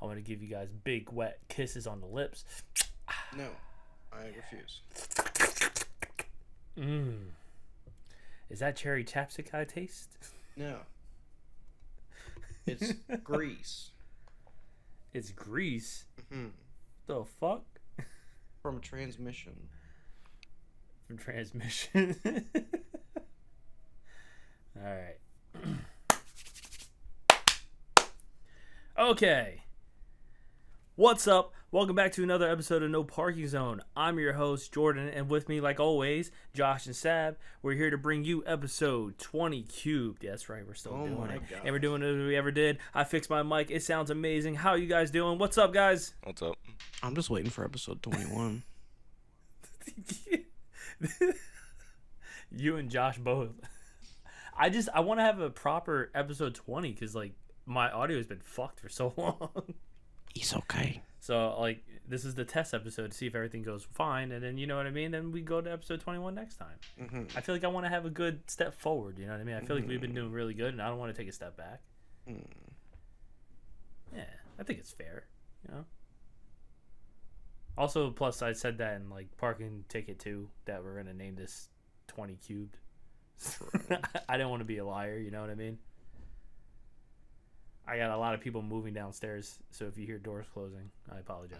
I want to give you guys big, wet kisses on the lips. No, I refuse. Mmm. Is that cherry chapstick I taste? No. It's grease. It's grease? Mm-hmm. The fuck? From a transmission. From transmission. Alright. Okay. What's up? Welcome back to another episode of No Parking Zone. I'm your host, Jordan, and with me, like always, Josh and Sab. We're here to bring you episode 20 cubed. Yeah, that's right, we're still doing it. God. And we're doing it as we ever did. I fixed my mic. It sounds amazing. How you guys doing? What's up, guys? What's up? I'm just waiting for episode 21. You and Josh both. I want to have a proper episode 20 because, like, my audio has been fucked for so long. He's okay. So, like, this is the test episode to see if everything goes fine, and then, you know what I mean? Then we go to episode 21 next time. Mm-hmm. I feel like I want to have a good step forward, you know what I mean? I feel like we've been doing really good, and I don't want to take a step back. Yeah, I think it's fair, you know? Also, plus, I said that in, like, parking ticket, too, that we're going to name this 20 cubed. I didn't want to be a liar, you know what I mean? I got a lot of people moving downstairs, so if you hear doors closing, I apologize.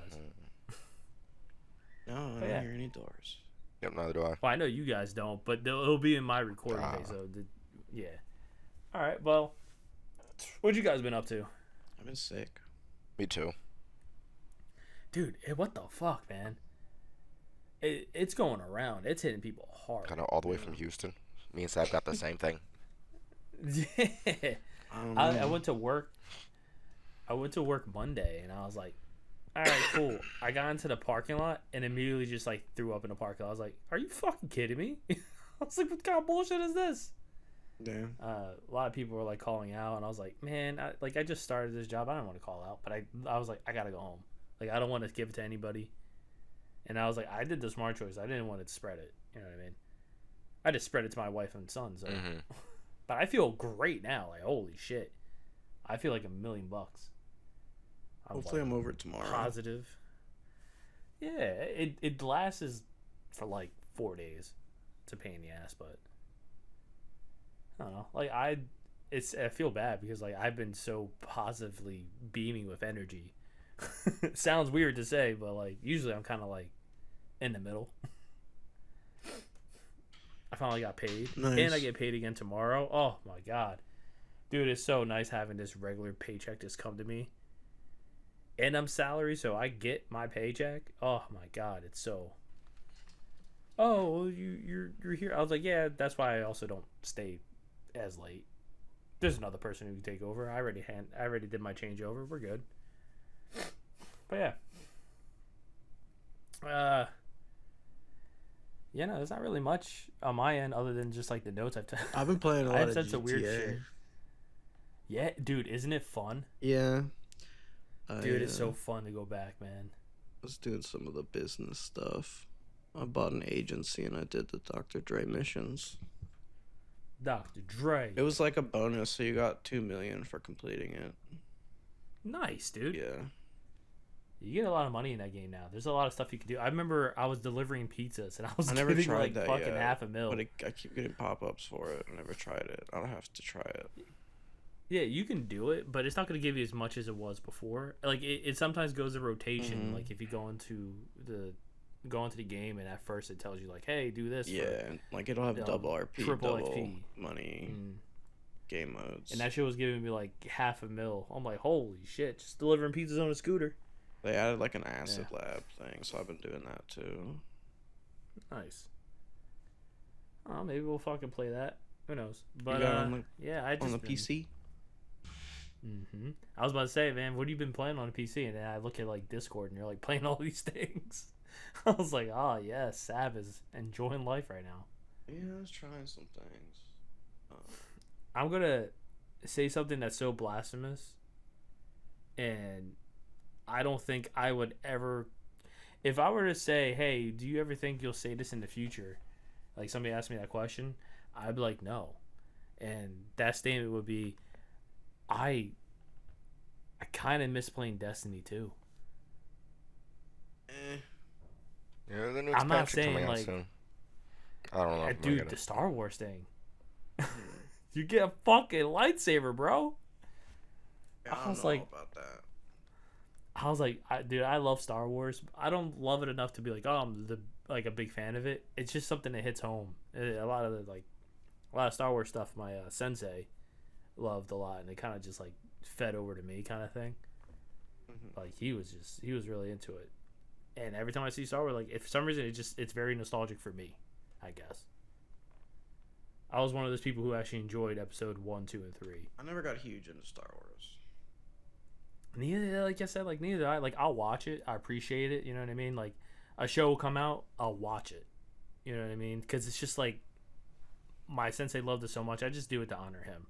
No, I don't hear any doors. Yep, neither do I. Well, I know you guys don't, but it'll be in my recording day, so yeah. All right, well, what you guys been up to? I've been sick. Me too. Dude, what the fuck, man? It's going around. It's hitting people hard. Kind of all the way from Houston. Me and Sab got the same thing. Yeah. I went to work. I went to work Monday, and I was like, all right, cool. I got into the parking lot and immediately just, like, threw up in the parking lot. I was like, are you fucking kidding me? I was like, what kind of bullshit is this? Damn. A lot of people were, like, calling out, and I was like, man, I just started this job. I don't want to call out, but I was like, I gotta go home. Like, I don't want to give it to anybody. And I was like, I did the smart choice. I didn't want to spread it. You know what I mean? I just spread it to my wife and son. So, but I feel great now. Like, holy shit, I feel like $1,000,000. Hopefully, I'm over it tomorrow. Positive. Yeah, it lasts for like 4 days. It's a pain in the ass, but I don't know. Like I feel bad because like I've been so positively beaming with energy. Sounds weird to say, but like usually I'm kind of like in the middle. I finally got paid, and I get paid again tomorrow. Oh my god, dude, it's so nice having this regular paycheck just come to me, and I'm salary, so I get my paycheck. Oh my god, it's so. Oh, well, you're here. I was like, yeah, that's why I also don't stay as late. There's another person who can take over. I already did my changeover. We're good. But yeah. Yeah, no, there's not really much on my end other than just like the notes I've been playing a lot of said GTA. some weird shit. Yeah, dude, isn't it fun? Yeah. Dude, it's so fun to go back, man. I was doing some of the business stuff. I bought an agency and I did the Dr. Dre missions. Dr. Dre. It was like a bonus, so you got $2 million for completing it. Nice, dude. Yeah. You get a lot of money in that game now. There's a lot of stuff you can do. I remember I was delivering pizzas and I was never getting tried like that fucking yet, $500,000. But I keep getting pop-ups for it. I never tried it. I'll have to try it. Yeah, you can do it, but it's not going to give you as much as it was before. Like it sometimes goes in rotation. Like if you go into the game and at first it tells you like, hey, do this. Yeah, like it'll have double RP, triple double XP. money, game modes. And that shit was giving me like $500,000. I'm like, holy shit, just delivering pizzas on a scooter. They added like an acid lab thing, so I've been doing that too. Nice. Oh, maybe we'll fucking play that. Who knows? But on the PC. I was about to say, man, what have you been playing on a PC? And then I look at like Discord, and you're like playing all these things. I was like, oh yeah, Sab is enjoying life right now. Yeah, I was trying some things. I'm gonna say something that's so blasphemous, and I don't think I would ever. If I were to say, hey, do you ever think you'll say this in the future? Like somebody asked me that question, I'd be like, no. And that statement would be, I I kind of miss playing Destiny too. Yeah, the new I'm not expansion saying coming out like, soon. I don't know. dude, the Star Wars thing. You get a fucking lightsaber, bro. I was like, about that. I was like, dude, I love Star Wars. I don't love it enough to be like, oh, I'm a big fan of it. It's just something that hits home. A lot of Star Wars stuff my sensei loved a lot, and it kind of just like fed over to me, kind of thing. Mm-hmm. Like he was really into it, and every time I see Star Wars, like if for some reason it's very nostalgic for me, I guess. I was one of those people who actually enjoyed episode 1, 2, and 3. I never got huge into Star Wars. Neither, like I said, like neither. I like I'll watch it. I appreciate it. You know what I mean? Like a show will come out, I'll watch it. You know what I mean? Because it's just like my sensei loved it so much. I just do it to honor him.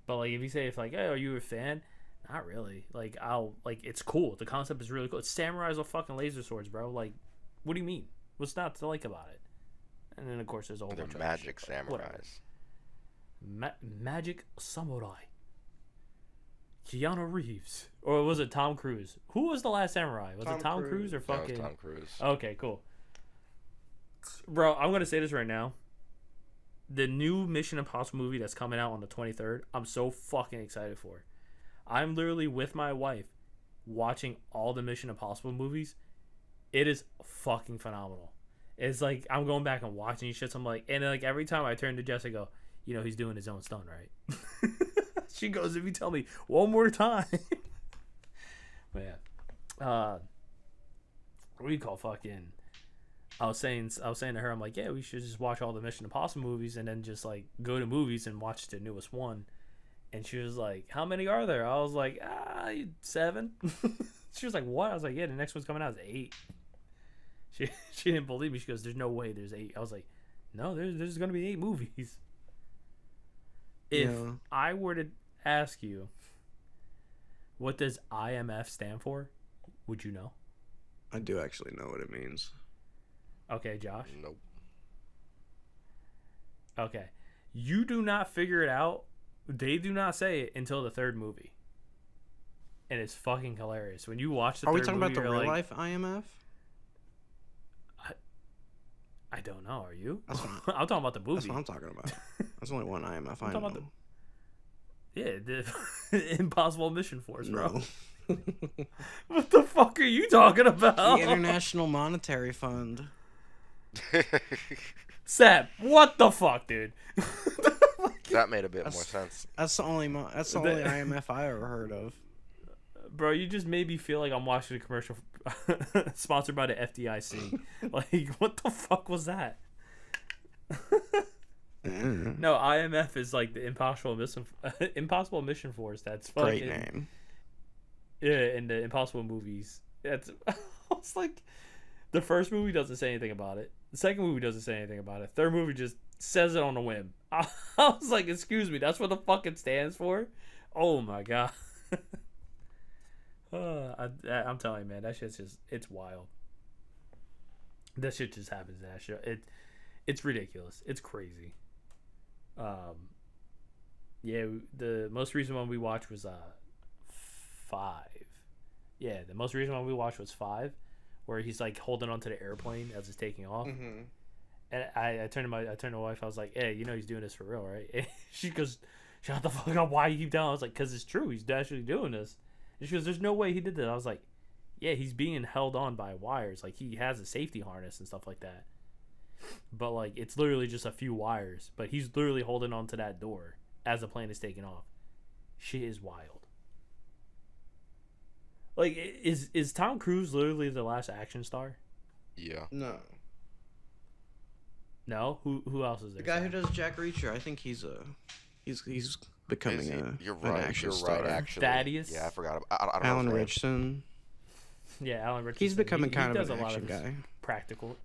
But like if you say hey, are you a fan? Not really. Like it's cool. The concept is really cool. It's samurais with fucking laser swords, bro. Like, what do you mean? What's not to like about it? And then of course there's a whole bunch of magic samurais. Magic samurai. Keanu Reeves, or was it Tom Cruise? Who was the last samurai? Was it Tom Cruise or fucking Tom Cruise? Okay, cool. Bro, I'm gonna say this right now. The new Mission Impossible movie that's coming out on the 23rd, I'm so fucking excited for. I'm literally with my wife watching all the Mission Impossible movies. It is fucking phenomenal. It's like I'm going back and watching these shits. I'm like, and like every time I turn to Jess, I go, he's doing his own stunt, right? She goes, if you tell me one more time. But yeah. What do you call fucking? I was saying to her, I'm like, yeah, we should just watch all the Mission Impossible movies and then just like go to movies and watch the newest one. And she was like, how many are there? I was like, 7. She was like, what? I was like, yeah, the next one's coming out is 8. She didn't believe me. She goes, there's no way there's 8. I was like, no, there's gonna be 8 movies. If I were to ask you, what does IMF stand for? Would you know? I do actually know what it means. Okay, Josh? Nope. Okay. You do not figure it out. They do not say it until the 3rd movie. And it's fucking hilarious. When you watch the 3rd movie, are we talking about the real life IMF? I don't know. Are you? I'm talking about the movie. That's what I'm talking about. There's only one IMF I know. The Impossible Mission Force, bro. No. What the fuck are you talking about? The International Monetary Fund. Sab, what the fuck, dude? That made a bit more sense. That's the only IMF I ever heard of. Bro, you just made me feel like I'm watching a commercial sponsored by the FDIC. Like, what the fuck was that? No, IMF is like the Impossible Mission Force. That's fucking great name. Yeah, in the Impossible movies. It's like the first movie doesn't say anything about it. The second movie doesn't say anything about it. Third movie just says it on a whim. I was like, excuse me, that's what the fuck it stands for? Oh my god. I'm telling you, man, that shit's just, it's wild. That shit just happens in that show. It's ridiculous. It's crazy. Yeah, the most recent one we watched was 5. Yeah, the most recent one we watched was 5, where he's like holding onto the airplane as it's taking off. Mm-hmm. And I turned to my wife. I was like, "Hey, he's doing this for real, right?" And she goes, "Shut the fuck up! Why you keep telling?" I was like, "Cause it's true. He's actually doing this." And she goes, "There's no way he did that." I was like, "Yeah, he's being held on by wires. Like he has a safety harness and stuff like that. But like it's literally just a few wires. But he's literally holding on to that door as the plane is taking off. Shit is wild. Like is Tom Cruise literally the last action star? Yeah. No. No? Who else is there? The guy who does Jack Reacher. I think he's becoming an action star. Right, actually. Thaddeus? Yeah, I forgot about Alan Richardson. Yeah, Alan Richardson. He's becoming kind of an action guy. Practical.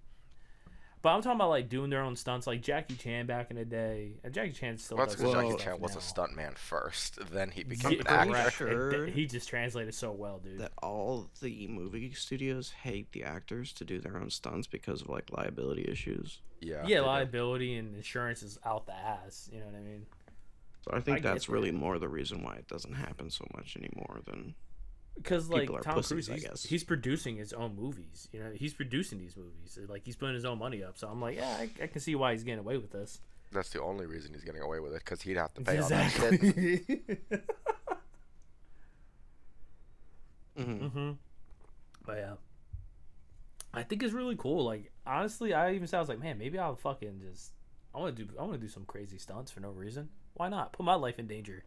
But I'm talking about like doing their own stunts, like Jackie Chan back in the day. And Jackie Chan still does. That's because Jackie Chan was a stuntman first, then he became an actor. Sure he just translated so well, dude. That all the movie studios hate the actors to do their own stunts because of like liability issues. Yeah. Yeah, liability and insurance is out the ass. You know what I mean? So I think that's really more the reason why it doesn't happen so much anymore than because like Tom pussies, Cruise, he's producing his own movies. You know, he's producing these movies. Like he's putting his own money up. So I'm like, yeah, I can see why he's getting away with this. That's the only reason he's getting away with it, because he'd have to pay all that shit. But yeah, I think it's really cool. Like honestly, I even sounds like, man, maybe I'll fucking just I want to do some crazy stunts for no reason. Why not? Put my life in danger.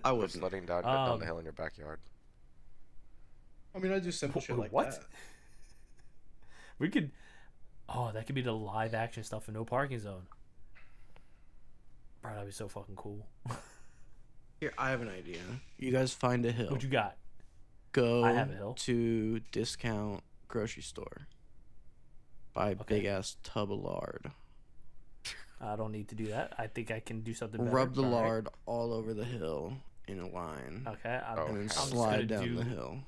I was sledding down the hill in your backyard. I mean, I do simple shit like what? that. We could. Oh, that could be the live action stuff in no parking zone. Bro, that'd be so fucking cool. Here, I have an idea. You guys find a hill. What you got? Go I have a hill. to discount grocery store. Buy a big ass tub of lard. I don't need to do that. I think I can do something better. Rub the lard all over the hill in a line. Okay. And then slide down the hill.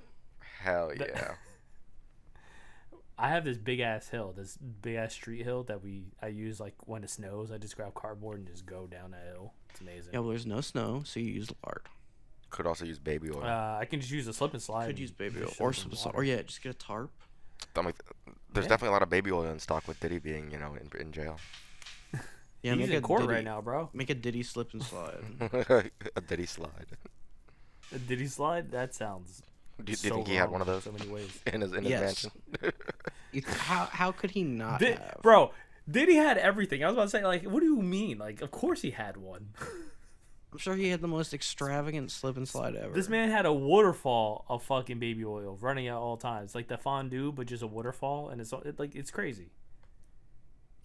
Hell yeah. I have this big ass hill, this big ass street hill that I use like when it snows. I just grab cardboard and just go down that hill. It's amazing. Yeah, well, there's no snow, so you use lard. Could also use baby oil. I can just use a slip and slide. Could use baby oil or just get a tarp. There's definitely a lot of baby oil in stock with Diddy being, in jail. Yeah, he's in court right now, bro. Make a Diddy slip and slide. A Diddy slide. A Diddy slide? That sounds. Do you think he had one of those in so many ways? in his mansion? How could he not have? Bro, Diddy had everything. I was about to say, like, what do you mean? Like, of course he had one. I'm sure he had the most extravagant slip and slide ever. This man had a waterfall of fucking baby oil running at all times, like the fondue, but just a waterfall, and it's crazy.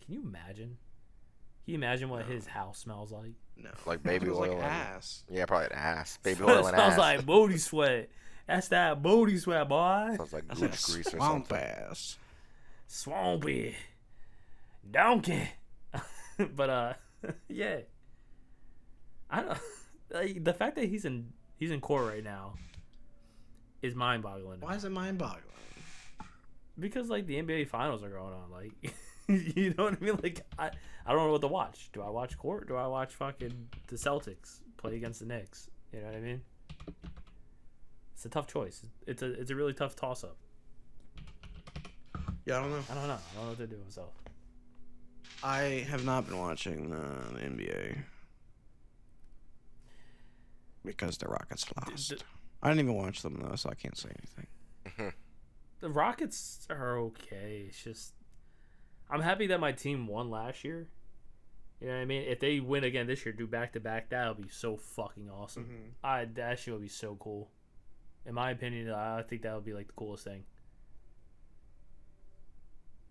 Can you imagine? Can you imagine what his house smells like? No, like baby oil, like ass. Yeah, probably an ass. Baby oil and ass. Smells like booty sweat. That's that booty sweat, boy. Sounds like gooch grease or something. Ass. Swampy. Donkey. But yeah. I don't like the fact that he's in court right now is mind-boggling. Why is it mind-boggling? Because like the NBA finals are going on, like you know what I mean? Like I don't know what to watch. Do I watch court? Do I watch fucking the Celtics play against the Knicks? You know what I mean? It's a tough choice. It's a really tough toss-up. Yeah, I don't know. I don't know what to do myself. I have not been watching the NBA because the Rockets lost. I didn't even watch them though, so I can't say anything. The Rockets are okay. It's just I'm happy that my team won last year. You know what I mean? If they win again this year, do back-to-back, that would be so fucking awesome. That shit would be so cool. In my opinion, I think that would be like the coolest thing.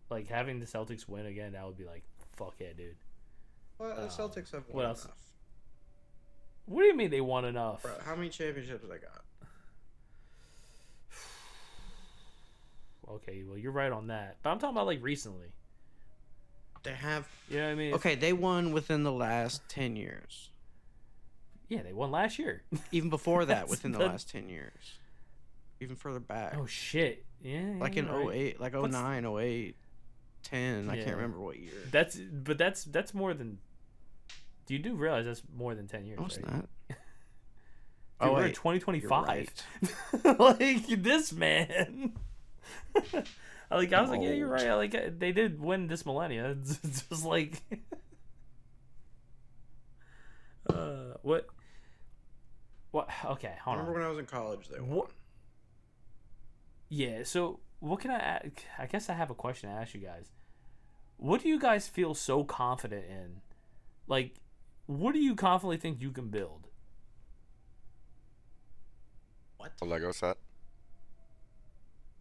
Like having the Celtics win again, that would be like, fuck yeah, dude. Well, the Celtics have won what else? enough. What do you mean they won enough? Bro, how many championships have they got? Okay, well you're right on that. But I'm talking about like recently. They have. You know what I mean? Okay, they won within the last 10 years. Yeah, they won last year. Even before that, within the last 10 years. Even further back. Oh shit. Yeah. Like in right. 08, like 09, 08, 10. I can't remember what year. That's more than. You do realize that's more than 10 years, no, it's right? not. Dude, we're in 2025. Right. Like this man. I was like, yeah, you're right. Like they did win this millennia. It's just like, what? Okay, hold on. Remember when I was in college? They won. Yeah. So what can I guess I have a question to ask you guys. What do you guys feel so confident in? Like, what do you confidently think you can build? What? A Lego set.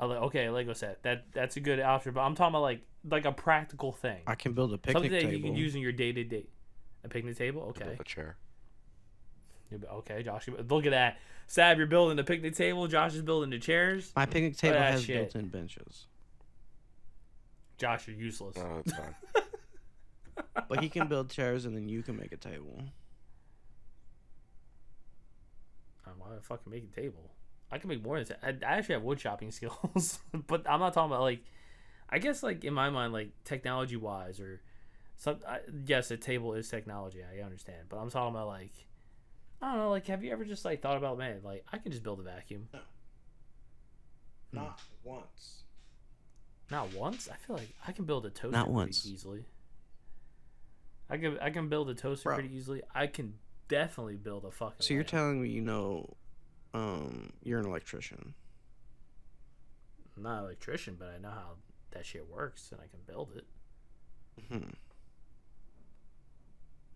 Okay, Lego set. That's a good option, but I'm talking about like a practical thing. I can build a picnic table. Something that you can use in your day-to-day. A picnic table? Okay. Build a chair. Okay, Josh. Look at that. Sab, you're building the picnic table. Josh is building the chairs. My picnic table has built-in benches. Josh, you're useless. Oh, that's fine. But he can build chairs, and then you can make a table. Why would I fucking make a table? I can make more than that. I actually have wood chopping skills, but I'm not talking about like. I guess like in my mind, like technology wise or Yes, a table is technology. I understand, but I'm talking about like, I don't know. Like, have you ever just like thought about, man? Like, I can just build a vacuum. No. Not once. Not once. I feel like I can build a toaster Not pretty once. easily. I can build a toaster Bro. pretty easily. I can definitely build a fucking. So you're lamp. telling me you're an electrician? I'm not an electrician, but I know how that shit works, and I can build it.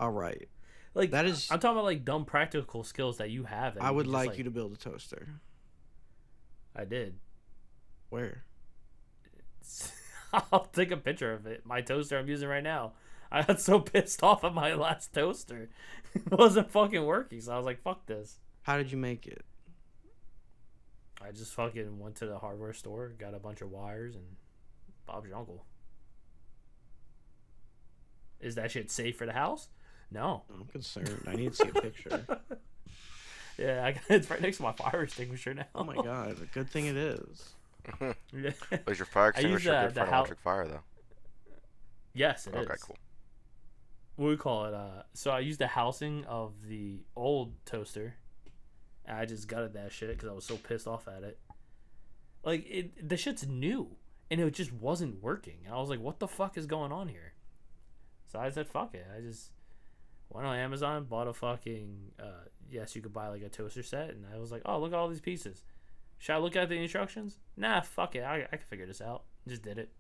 All right. Like that is. I'm talking about like dumb practical skills that you have. That I would just, like you to build a toaster. I did. Where? I'll take a picture of it. My toaster I'm using right now. I got so pissed off at my last toaster. It wasn't fucking working, so I was like, fuck this. How did you make it? I just fucking went to the hardware store, got a bunch of wires, and Bob's your uncle. Is that shit safe for the house? No. I'm concerned. I need to see a picture. Yeah, it's right next to my fire extinguisher now. Oh my god, good thing it is. Was your fire extinguisher good for an electric fire, though? Yes, it is. Okay, cool. What do we call it? So I used the housing of the old toaster. And I just gutted that shit because I was so pissed off at it. Like, the shit's new. And it just wasn't working. And I was like, what the fuck is going on here? So I said, fuck it. I just went on Amazon, bought a fucking... yes, you could buy, like, a toaster set. And I was like, oh, look at all these pieces. Should I look at the instructions? Nah, fuck it. I can figure this out. Just did it.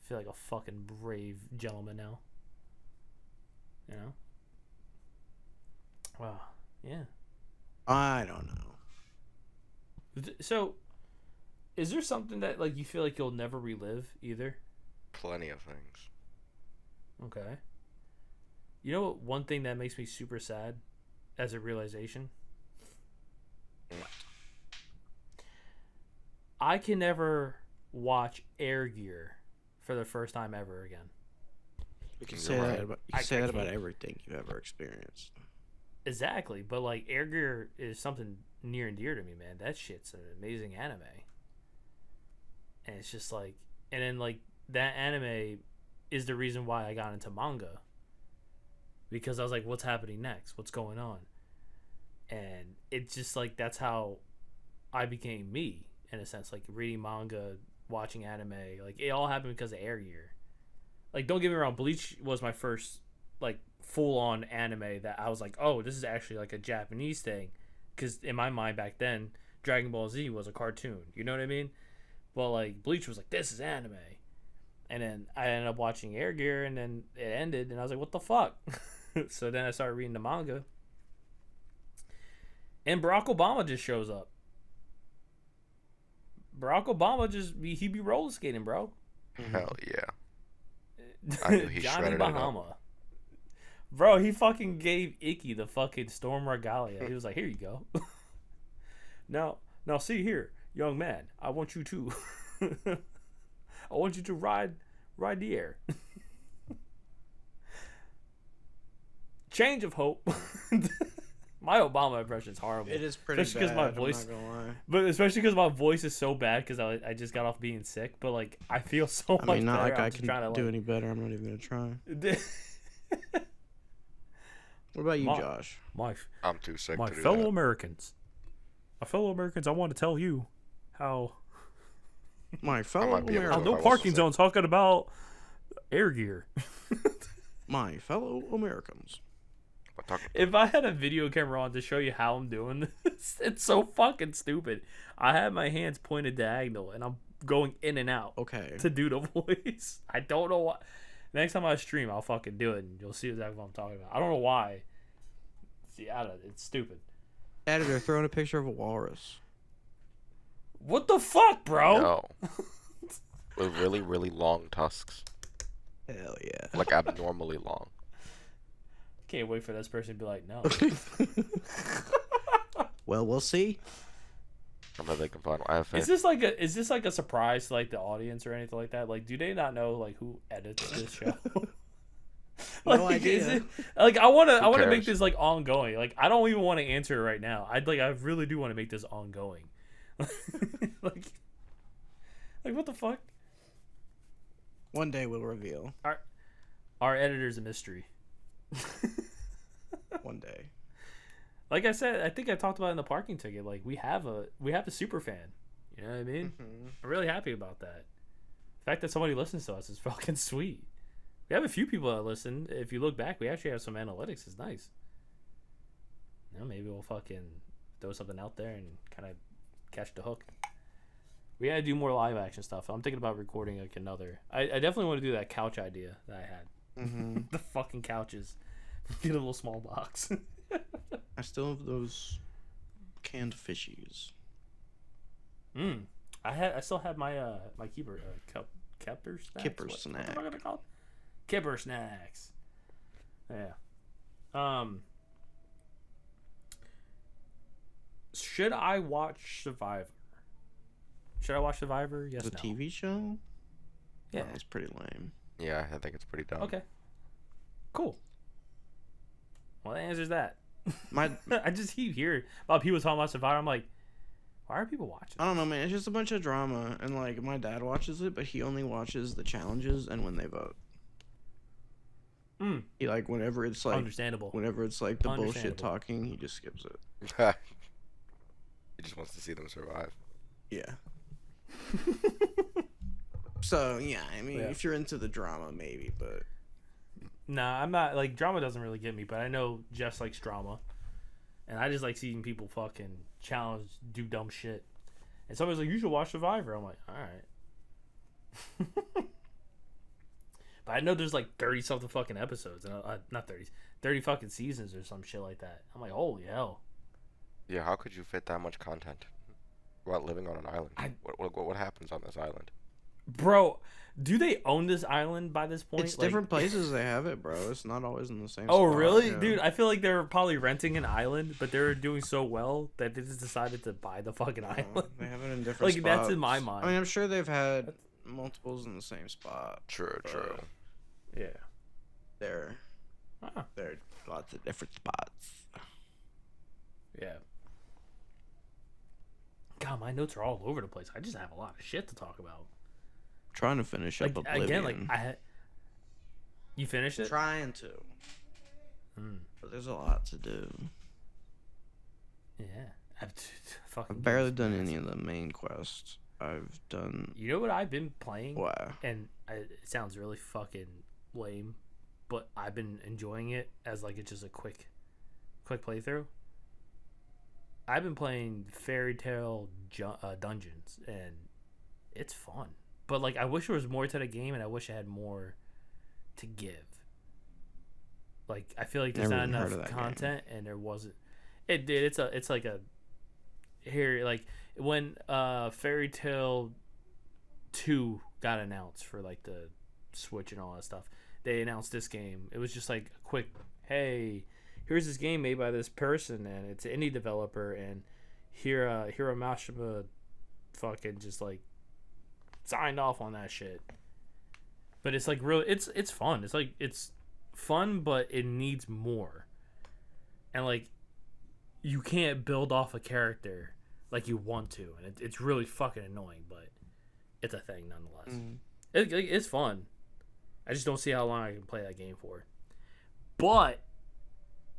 I feel like a fucking brave gentleman now. You know? Wow. Yeah. I don't know. So, is there something that like you feel like you'll never relive either? Plenty of things. Okay. You know what? One thing that makes me super sad as a realization? What? I can never watch Air Gear for the first time ever again. You can say that about can't. everything you've ever experienced. Exactly, but like Air Gear is something near and dear to me, man. That shit's an amazing anime. And it's just like, and then like that anime is the reason why I got into manga. Because I was like, what's happening next? What's going on? And it's just like, that's how I became me, in a sense. Like reading manga, watching anime, like it all happened because of Air Gear. Like, don't get me wrong, Bleach was my first like full-on anime that I was like, oh, this is actually like a Japanese thing, because in my mind back then Dragon Ball Z was a cartoon, you know what I mean? But like Bleach was like, this is anime. And then I ended up watching Air Gear, and then it ended, and I was like, what the fuck? So then I started reading the manga, and Barack Obama just shows up. Barack Obama he be roller skating, bro. Hell yeah. I knew he Johnny shredded Bahama. it up. Bro, he fucking gave Icky the fucking Storm Regalia. He was like, here you go. Now see here, young man, I want you to I want you to ride the air. Change of hope. My Obama impression is horrible. It is pretty especially bad. My voice, I'm not gonna lie. But especially because my voice is so bad because I just got off being sick. But like I feel so much. I mean, not better. like I'm I just can trying to, do like... any better. I'm not even gonna try. What about you, Josh? I'm too sick my to do fellow that. Americans. My fellow Americans, I want to tell you how My fellow might be able to Americans. no follow parking suit. zone talking about Air Gear. My fellow Americans. If I had a video camera on to show you how I'm doing this, it's so fucking stupid. I have my hands pointed diagonal and I'm going in and out Okay. to do the voice. I don't know why. Next time I stream, I'll fucking do it and you'll see exactly what I'm talking about. I don't know why. See, it's stupid. Editor, throw in a picture of a walrus. What the fuck, bro? No. With really, really long tusks. Hell yeah. Like abnormally long. Can't wait for this person to be like, no. Well, we'll see. I bet they can find. I have faith. Is this like a surprise to like the audience or anything like that? Like, do they not know like who edits this show? No Like, idea. is it, like I want to make cares? this like ongoing. Like I don't even want to answer it right now. I really do want to make this ongoing. like what the fuck? One day we'll reveal. Our editor's a mystery. One day. Like I said, I think I talked about it in the parking ticket. Like we have a super fan. You know what I mean? Mm-hmm. I'm really happy about that. The fact that somebody listens to us is fucking sweet. We have a few people that listen. If you look back, we actually have some analytics. It's nice. You know, maybe we'll fucking throw something out there and kind of catch the hook. We gotta do more live action stuff. I'm thinking about recording like another. I definitely want to do that couch idea that I had. Mm-hmm. The fucking couches. Get a little small box. I still have those canned fishies. I still have my my keeper Kipper snacks. Kipper What snack. the fuck are they called? Kipper snacks. Yeah. Should I watch Survivor? Should I watch Survivor? Yes. The No. TV show? Yeah. That was pretty lame. Yeah, I think it's pretty dumb. Okay. Cool. Well, that answers that. My I just keep hearing about people talking about Survivor. I'm like, why are people watching? I don't know, man. It's just a bunch of drama, and like my dad watches it, but he only watches the challenges and when they vote. He like whenever it's like Understandable. Whenever it's like the bullshit Understandable. talking, he just skips it. He just wants to see them survive. Yeah. So yeah, I mean, Yeah. if you're into the drama, maybe, but Nah, I'm not. Like, drama doesn't really get me, but I know Jess likes drama. And I just like seeing people fucking challenge, do dumb shit. And somebody's like, you should watch Survivor. I'm like, alright. But I know there's like 30-something fucking episodes. And not 30 fucking seasons or some shit like that. I'm like, holy hell. Yeah, how could you fit that much content while living on an island? What happens on this island? Bro, do they own this island by this point? it's Like, different places they have it, bro. It's not always in the same Oh, spot, really? yeah. Dude, I feel like they were probably renting an island, but they were doing so well that they just decided to buy the fucking No, island. they have it in different Like, spots. that's in my mind. I mean, I'm sure they've had multiples in the same spot. True. Yeah. There Huh. are lots of different spots. Yeah. God, my notes are all over the place. I just have a lot of shit to talk about. Trying to finish Like, up Oblivion. again, like, you finished it? Trying to. Mm. But there's a lot to do. Yeah. Fucking I've barely done any of the main quests. I've done... You know what I've been playing? Wow. And it sounds really fucking lame, but I've been enjoying it as, like, it's just a quick playthrough. I've been playing Fairy Tale Dungeons, and it's fun. But, like, I wish there was more to the game, and I wish it had more to give. Like, I feel like there's Never not even heard enough of that content, and there wasn't. It did. It's like a here, like when Fairy Tale 2 got announced for like the Switch and all that stuff. They announced this game. It was just like a quick, hey, here's this game made by this person, and it's an indie developer, and Hiro Mashima fucking just like signed off on that shit. But it's like real. It's fun. It's like it's fun, but it needs more. And like, you can't build off a character like you want to, and it's really fucking annoying. But it's a thing nonetheless. It's fun. I just don't see how long I can play that game for. But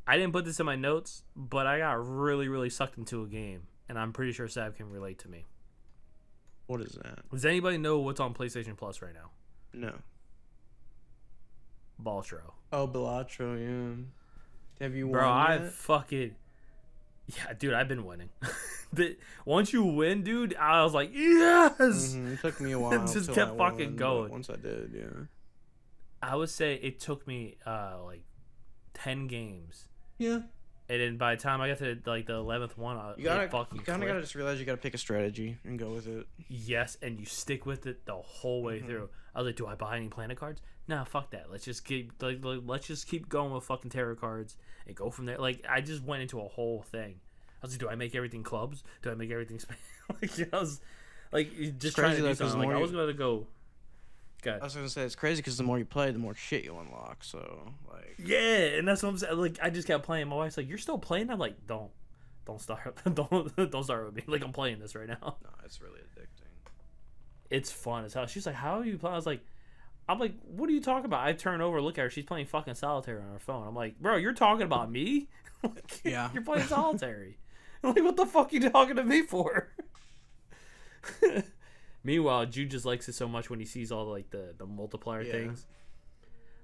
I didn't put this in my notes, but I got really, really sucked into a game, and I'm pretty sure Sab can relate to me. What is that? Does anybody know what's on PlayStation Plus right now? No. Baltro. Oh, Belatro, yeah. Have you won Bro, I yet? fucking... Yeah, dude, I've been winning. Once you win, dude, I was like, yes! It took me a while. Just till kept I fucking won, going. but once I did, yeah. I would say it took me, like, 10 games. Yeah. And then by the time I got to, like, the 11th one, You kind of fucking gotta just realize you gotta pick a strategy and go with it. Yes, and you stick with it the whole way through. I was like, do I buy any planet cards? Nah, fuck that. Let's just keep let's just keep going with fucking tarot cards and go from there. Like, I just went into a whole thing. I was like, do I make everything clubs? Do I make everything like, I was like, just trying to do something. Like, I was gonna go. I was gonna say it's crazy because the more you play, the more shit you unlock. So like. Yeah, and that's what I'm saying. Like, I just kept playing. My wife's like, "You're still playing?" I'm like, "Don't start, don't start with me. Like, I'm playing this right now." No, it's really addicting. It's fun as hell. She's like, "How are you playing?" I was like, I'm like, what are you talking about? I turn over, look at her. She's playing fucking solitaire on her phone. I'm like, bro, you're talking about me? Yeah. You're playing solitary. I'm like, what the fuck are you talking to me for? Meanwhile, Jude just likes it so much when he sees all like the multiplier things.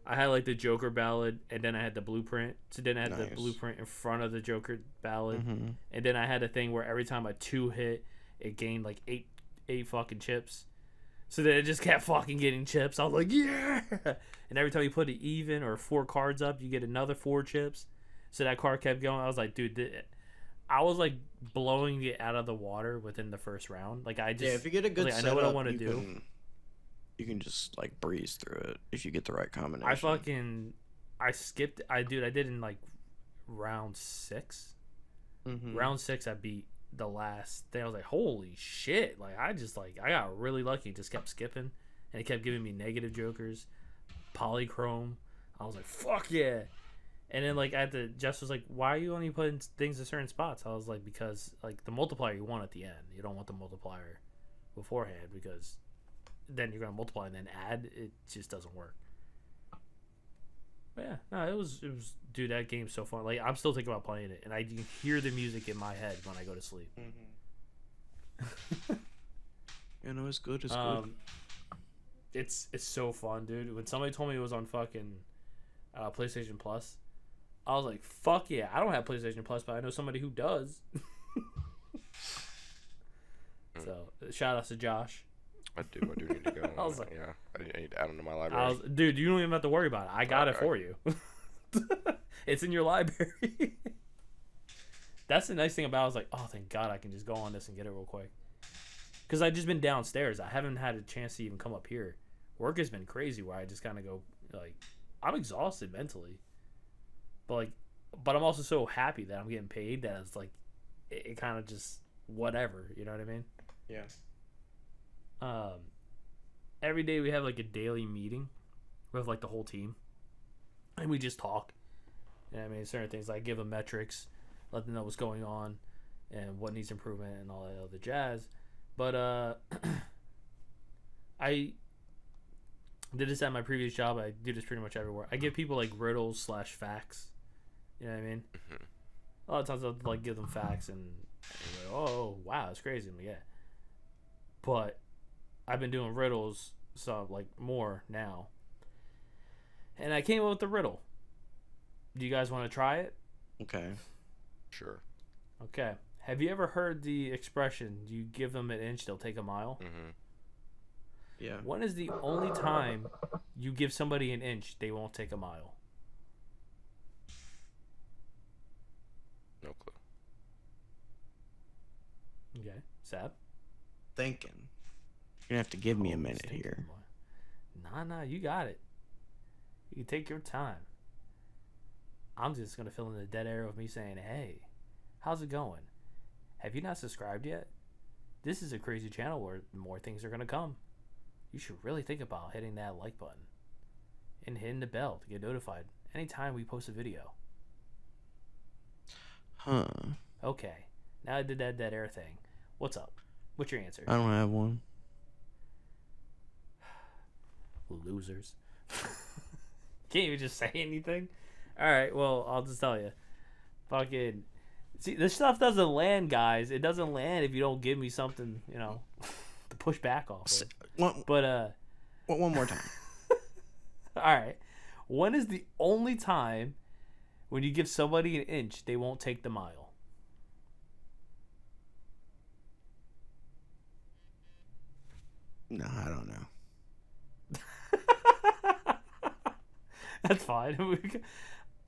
I had like the Joker ballad, and then I had the blueprint. So then I had the blueprint in front of the Joker ballad, and then I had a thing where every time a 2 hit, it gained like eight fucking chips. So then it just kept fucking getting chips. I was like, yeah! And every time you put an even or 4 cards up, you get another 4 chips. So that card kept going. I was like, dude, I was like blowing it out of the water within the first round. Like I just, if you get a good setup, I know what I want to do. You can just like breeze through it if you get the right combination. I skipped. I did in like round 6. Round 6, I beat the last thing. I was like, holy shit! Like I got really lucky. Just kept skipping, and it kept giving me negative jokers, polychrome. I was like, fuck yeah! And then like Jess was like, why are you only putting things in certain spots? I was like, because like the multiplier you want at the end. You don't want the multiplier beforehand because then you're gonna multiply and then add. It just doesn't work. But yeah, no, it was dude, that game's so fun. Like I'm still thinking about playing it, and I can hear the music in my head when I go to sleep. You know, it's good. It's good. It's so fun, dude. When somebody told me it was on fucking PlayStation Plus, I was like, fuck yeah. I don't have PlayStation Plus, but I know somebody who does. So shout out to Josh. I do need to go. I was like, yeah, I need to add them to my library. Dude, you don't even have to worry about it. I got it for you. It's in your library. That's the nice thing about it. I was like, oh, thank God I can just go on this and get it real quick. Because I've just been downstairs. I haven't had a chance to even come up here. Work has been crazy where I just kind of go, like, I'm exhausted mentally. But I'm also so happy that I'm getting paid that it's like, it kind of just, whatever. You know what I mean? Yeah. Every day we have like a daily meeting with like the whole team, and we just talk. You know what I mean, certain things like give them metrics, let them know what's going on, and what needs improvement, and all that other jazz. But I did this at my previous job. I do this pretty much everywhere. I give people like riddles / facts. You know what I mean? A lot of times I'll like give them facts, and they're like, oh wow, that's crazy. I'm like, yeah, but I've been doing riddles, so like more now. And I came up with the riddle. Do you guys want to try it? Okay. Sure. Okay. Have you ever heard the expression, you give them an inch, they'll take a mile? Yeah. When is the only time you give somebody an inch, they won't take a mile? No clue. Okay. Sab? Thinking. You're gonna have to give me a minute here. Nah, you got it. You can take your time. I'm just gonna fill in the dead air with me saying, hey, how's it going? Have you not subscribed yet? This is a crazy channel where more things are gonna come. You should really think about hitting that like button and hitting the bell to get notified anytime we post a video. Huh. Okay. Now I did that dead air thing. What's up? What's your answer? I don't have one. Losers. Can't even just say anything. Alright, well, I'll just tell you. Fucking see, this stuff doesn't land, guys. It doesn't land if you don't give me something, you know, to push back off of. One more time. Alright. When is the only time when you give somebody an inch they won't take the mile? No, I don't know. That's fine.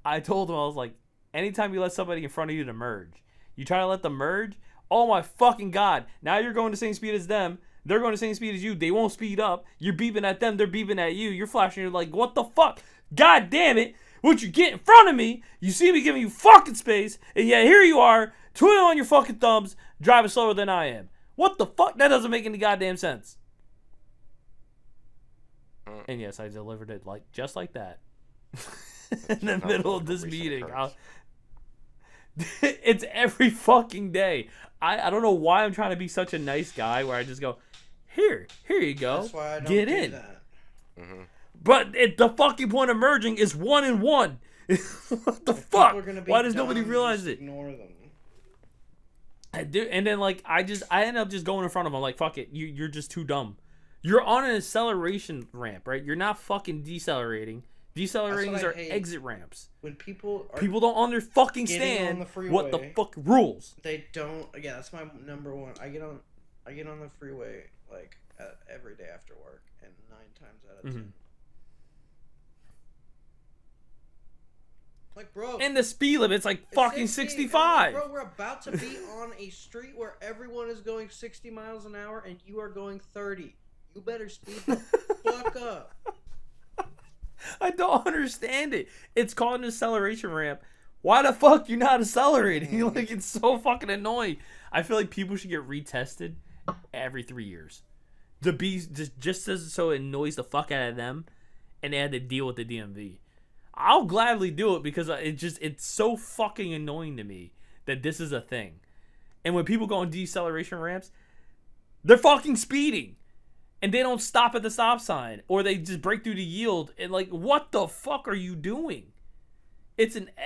I told him, I was like, anytime you let somebody in front of you to merge, you try to let them merge, oh my fucking God. Now you're going the same speed as them. They're going the same speed as you. They won't speed up. You're beeping at them. They're beeping at you. You're flashing. You're like, what the fuck? God damn it. Would you get in front of me? You see me giving you fucking space. And yet here you are, twiddling on your fucking thumbs, driving slower than I am. What the fuck? That doesn't make any goddamn sense. And yes, I delivered it just like that. In the middle of this meeting. It's every fucking day. I don't know why I'm trying to be such a nice guy where I just go, here you go. That's why I don't get do in. That. But the fucking point of merging is 1 and 1. What the fuck? Why does nobody realize it? Ignore them. I do, and then like I end up just going in front of them like, fuck it, you're just too dumb. You're on an acceleration ramp, right? You're not fucking decelerating. Decelerating are exit ramps. When people don't fucking stand what the fuck rules. They don't. Yeah, that's my number one. I get on the freeway like every day after work, and 9 times out of 10. Like, bro. And the speed limit's like fucking 65. Bro, we're about to be on a street where everyone is going 60 miles an hour and you are going 30. You better speed the fuck up. I don't understand it. It's called an acceleration ramp. Why the fuck you not accelerating? Like, it's so fucking annoying. I feel like people should get retested every 3 years. To be just so it annoys the fuck out of them, and they had to deal with the DMV. I'll gladly do it because it's so fucking annoying to me that this is a thing. And when people go on deceleration ramps, they're fucking speeding. And they don't stop at the stop sign. Or they just break through the yield. And like, what the fuck are you doing?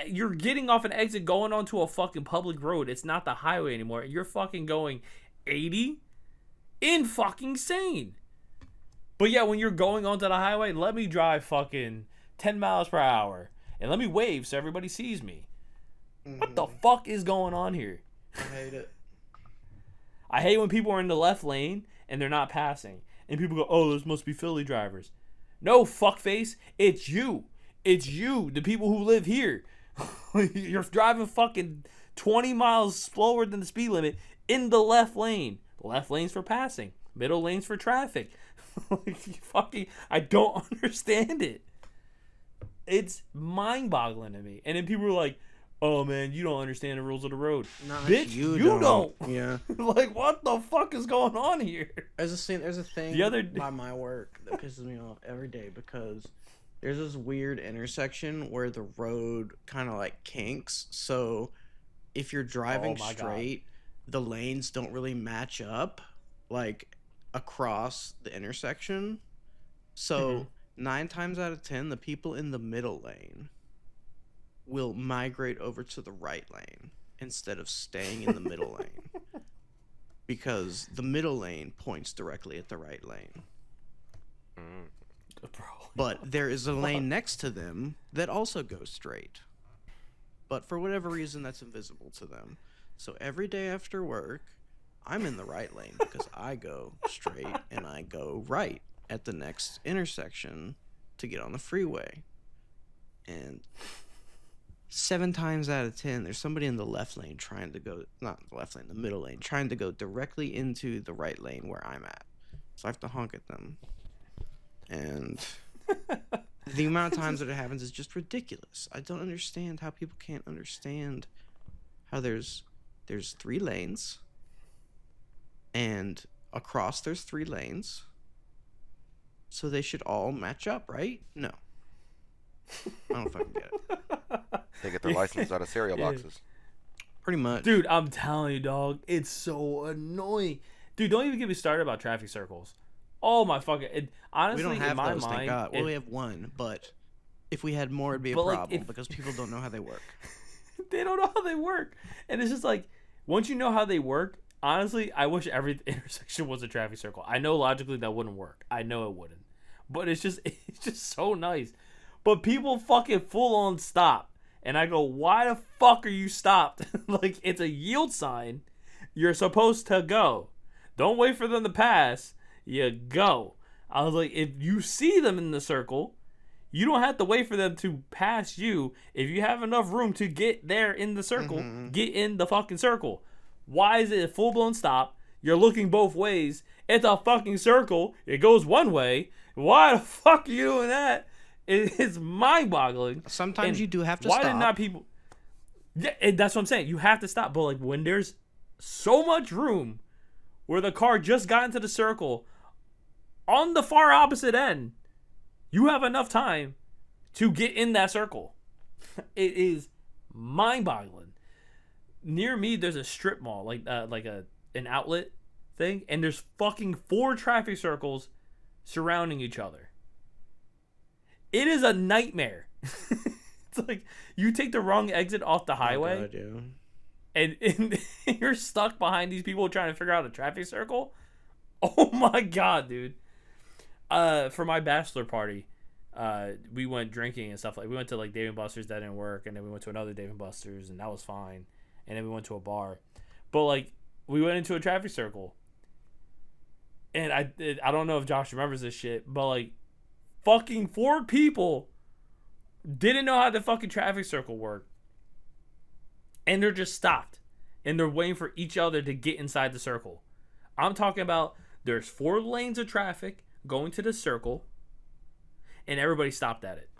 You're getting off an exit going onto a fucking public road. It's not the highway anymore. You're fucking going 80? Fucking sane. But yeah, when you're going onto the highway, let me drive fucking 10 miles per hour. And let me wave so everybody sees me. What the fuck is going on here? I hate it. I hate when people are in the left lane and they're not passing. And people go, oh, those must be Philly drivers. No, fuckface. It's you. It's you, the people who live here. You're driving fucking 20 miles slower than the speed limit in the left lane. The left lane's for passing. Middle lane's for traffic. I don't understand it. It's mind-boggling to me. And then people are like, oh, man, you don't understand the rules of the road. Nah, bitch, you don't. Yeah. Like, what the fuck is going on here? There's a thing by my work that pisses me off every day because there's this weird intersection where the road kind of like kinks. So if you're driving straight, the lanes don't really match up like across the intersection. So 9 times out of 10, the people in the middle lane will migrate over to the right lane instead of staying in the middle lane because the middle lane points directly at the right lane. But there is a lane next to them that also goes straight. But for whatever reason, that's invisible to them. So every day after work, I'm in the right lane because I go straight and I go right at the next intersection to get on the freeway. And 7 times out of 10, there's somebody in the left lane trying to go, not the left lane, the middle lane, trying to go directly into the right lane where I'm at. So I have to honk at them. And the amount of times that it happens is just ridiculous. I don't understand how people can't understand how there's 3 lanes, and across there's 3 lanes, so they should all match up, right? No. I don't fucking get it. They get their license out of cereal boxes. Pretty much. Dude, I'm telling you, dog. It's so annoying. Dude, don't even get me started about traffic circles. Oh, my fucking... honestly, we don't have in my those, mind... thank God. Well, we have one, but if we had more, it'd be a problem because people don't know how they work. They don't know how they work. And it's just like, once you know how they work, honestly, I wish every intersection was a traffic circle. I know logically that wouldn't work. I know it wouldn't. But it's just so nice. But people fucking full on stop. And I go, why the fuck are you stopped? Like, it's a yield sign. You're supposed to go. Don't wait for them to pass. You go. I was like, if you see them in the circle, you don't have to wait for them to pass you. If you have enough room to get there in the circle, get in the fucking circle. Why is it a full-blown stop? You're looking both ways. It's a fucking circle. It goes one way. Why the fuck are you doing that? It's mind-boggling. Sometimes you do have to stop. Why did not people... Yeah, that's what I'm saying. You have to stop. But like when there's so much room where the car just got into the circle, on the far opposite end, you have enough time to get in that circle. It is mind-boggling. Near me, there's a strip mall, like an outlet thing, and there's fucking 4 traffic circles surrounding each other. It is a nightmare. It's like you take the wrong exit off the highway. Oh, God, yeah. And you're stuck behind these people trying to figure out a traffic circle. Oh my God, dude. For my bachelor party, we went drinking and stuff. Like we went to like Dave & Buster's, that didn't work, and then we went to another Dave & Buster's, and that was fine. And then we went to a bar, but like we went into a traffic circle, and I don't know if Josh remembers this shit, but like fucking 4 people didn't know how the fucking traffic circle worked. And they're just stopped. And they're waiting for each other to get inside the circle. I'm talking about there's 4 lanes of traffic going to the circle. And everybody stopped at it.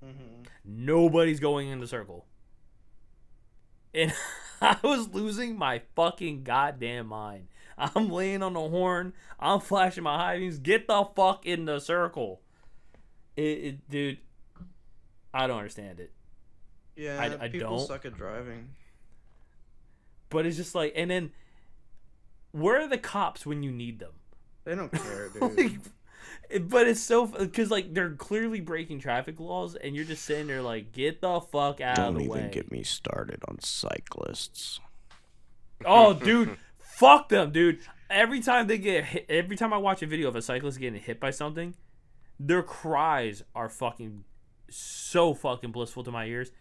Mm-hmm. Nobody's going in the circle. And I was losing my fucking goddamn mind. I'm laying on the horn. I'm flashing my high beams. Get the fuck in the circle. Dude, I don't understand it. Yeah, I people don't. suck at driving. But it's just like, and then, where are the cops when you need them? They don't care, dude. But it's so, because like they're clearly breaking traffic laws, and you're just sitting there like, get the fuck out of the way. Don't even get me started on cyclists. Oh, dude, fuck them, dude. Every time they get hit, every time I watch a video of a cyclist getting hit by something, their cries are fucking so fucking blissful to my ears.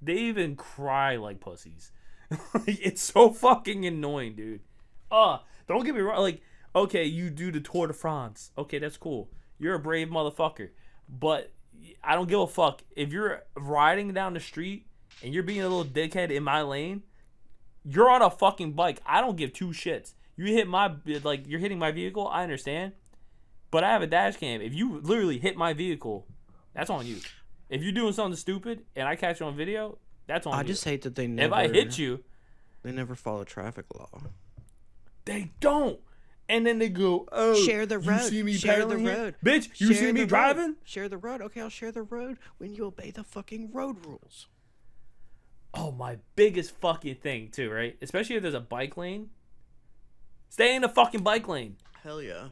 They even cry like pussies. It's so fucking annoying, dude. Don't get me wrong. Like, okay, you do the Tour de France. Okay, that's cool. You're a brave motherfucker. But I don't give a fuck. If you're riding down the street and you're being a little dickhead in my lane, you're on a fucking bike. I don't give 2 shits. You hit my, like, you're hitting my vehicle, I understand. But I have a dash cam. If you literally hit my vehicle, that's on you. If you're doing something stupid and I catch you on video, that's on you. I just hate that they never... If I hit you... They never follow traffic law. They don't. And then they go, oh, share the road. You see me share pedaling the here? road. Bitch, you see me driving? Road. Share the road. Okay, I'll share the road when you obey the fucking road rules. Oh, my biggest fucking thing, too, right? Especially if there's a bike lane. Stay in the fucking bike lane. Hell yeah.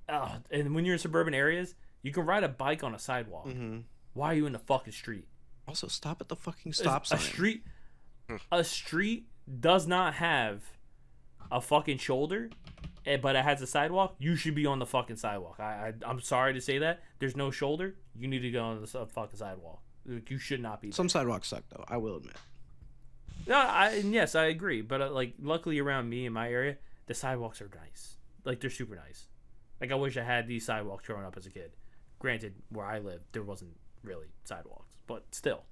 And when you're in suburban areas, you can ride a bike on a sidewalk. Mm-hmm. Why are you in the fucking street? Also, stop at the fucking stop sign. A street does not have a fucking shoulder, but it has a sidewalk. You should be on the fucking sidewalk. I'm sorry to say that. There's no shoulder. You need to go on the fucking sidewalk. You should not be there. Some sidewalks suck, though. I will admit. No, yes, I agree. But like, luckily around me in my area, the sidewalks are nice. Like, they're super nice. Like, I wish I had these sidewalks growing up as a kid. Granted, where I lived, there wasn't really sidewalks, but still.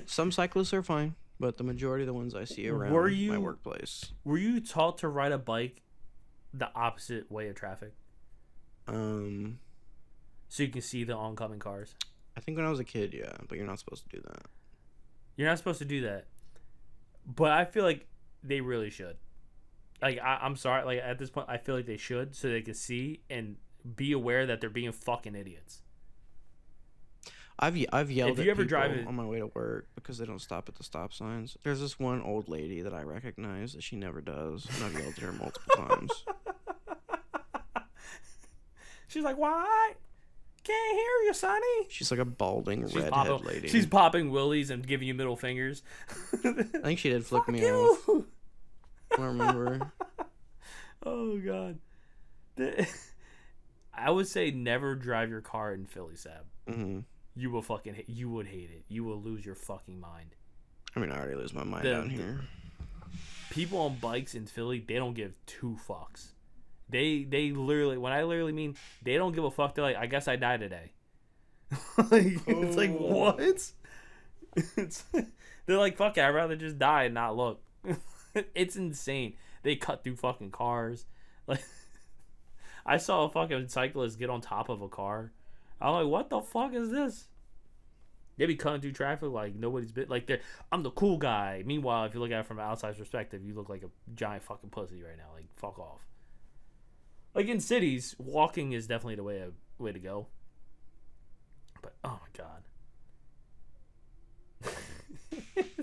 Some cyclists are fine, but the majority of the ones I see around my workplace. Were you taught to ride a bike the opposite way of traffic? So you can see the oncoming cars? I think when I was a kid, yeah, but you're not supposed to do that. You're not supposed to do that. But I feel like they really should. Like, I'm sorry. Like, at this point, I feel like they should so they can see and be aware that they're being fucking idiots. I've yelled if you at ever drive people on my way to work because they don't stop at the stop signs. There's this one old lady that I recognize that she never does, and I've yelled at her multiple times. She's like, "What? Can't hear you, Sonny." She's like a balding redhead lady. She's popping willies and giving you middle fingers. I think she did flick me you. off. I don't remember. Oh God. I would say never drive your car in Philly, Sab. Mm-hmm. You will fucking you would hate it. You will lose your fucking mind. I mean, I already lose my mind down here. People on bikes in Philly, they don't give 2 fucks. They literally, when I literally mean, they don't give a fuck. They're like, I guess I die today. It's like, what? They're like, fuck it, I'd rather just die and not look. It's insane. They cut through fucking cars. Like, I saw a fucking cyclist get on top of a car. I'm like, what the fuck is this? They be cutting through traffic like nobody's been. Like, I'm the cool guy. Meanwhile, if you look at it from an outside perspective, you look like a giant fucking pussy right now. Like, fuck off. Like, in cities, walking is definitely the way to go. But, oh my God.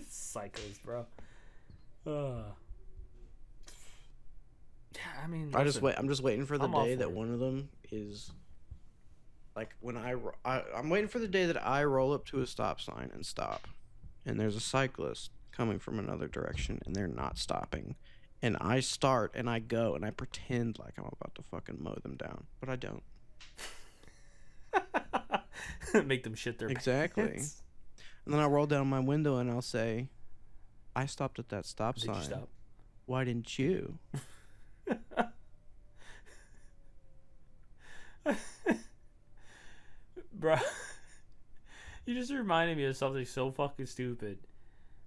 Cyclist, bro. Yeah, I mean, I'm just waiting for the I'm all day for that it. one of them is like when I'm waiting for the day that I roll up to a stop sign and stop, and there's a cyclist coming from another direction and they're not stopping, and I start and I go and I pretend like I'm about to fucking mow them down, but I don't. Make them shit their Exactly. pants. And then I roll down my window and I'll say, I stopped at that stop Did sign. you stop? Why didn't you? Bro, you just reminded me of something so fucking stupid.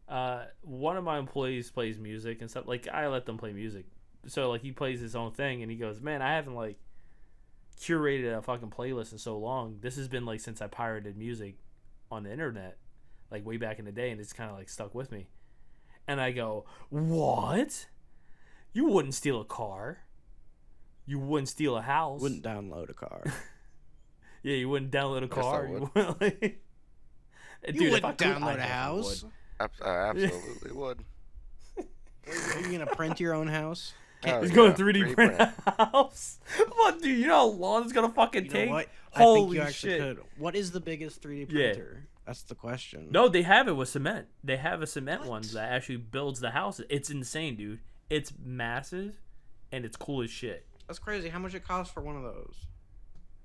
One of my employees plays music and stuff. Like, I let them play music. So, like, he plays his own thing, and he goes, man, I haven't, like, curated a fucking playlist in so long. This has been, like, since I pirated music on the internet, like, way back in the day, and it's kind of, like, stuck with me. And I go, what? You wouldn't steal a car. You wouldn't steal a house. Wouldn't download a car. Yeah, you wouldn't download a Yes, I car. would. You wouldn't, like... You wouldn't if I could, download I a definitely house. would. I absolutely would. Are you gonna print your own house? Oh, He's going yeah, 3D print a house. What, dude? You know how long it's gonna fucking You take? know what? Holy I think you actually shit! could. What is the biggest 3D Yeah. printer? That's the question. No, they have it with cement. They have a cement What? one that actually builds the house. It's insane, dude. It's massive, and it's cool as shit. That's crazy. How much it costs for one of those?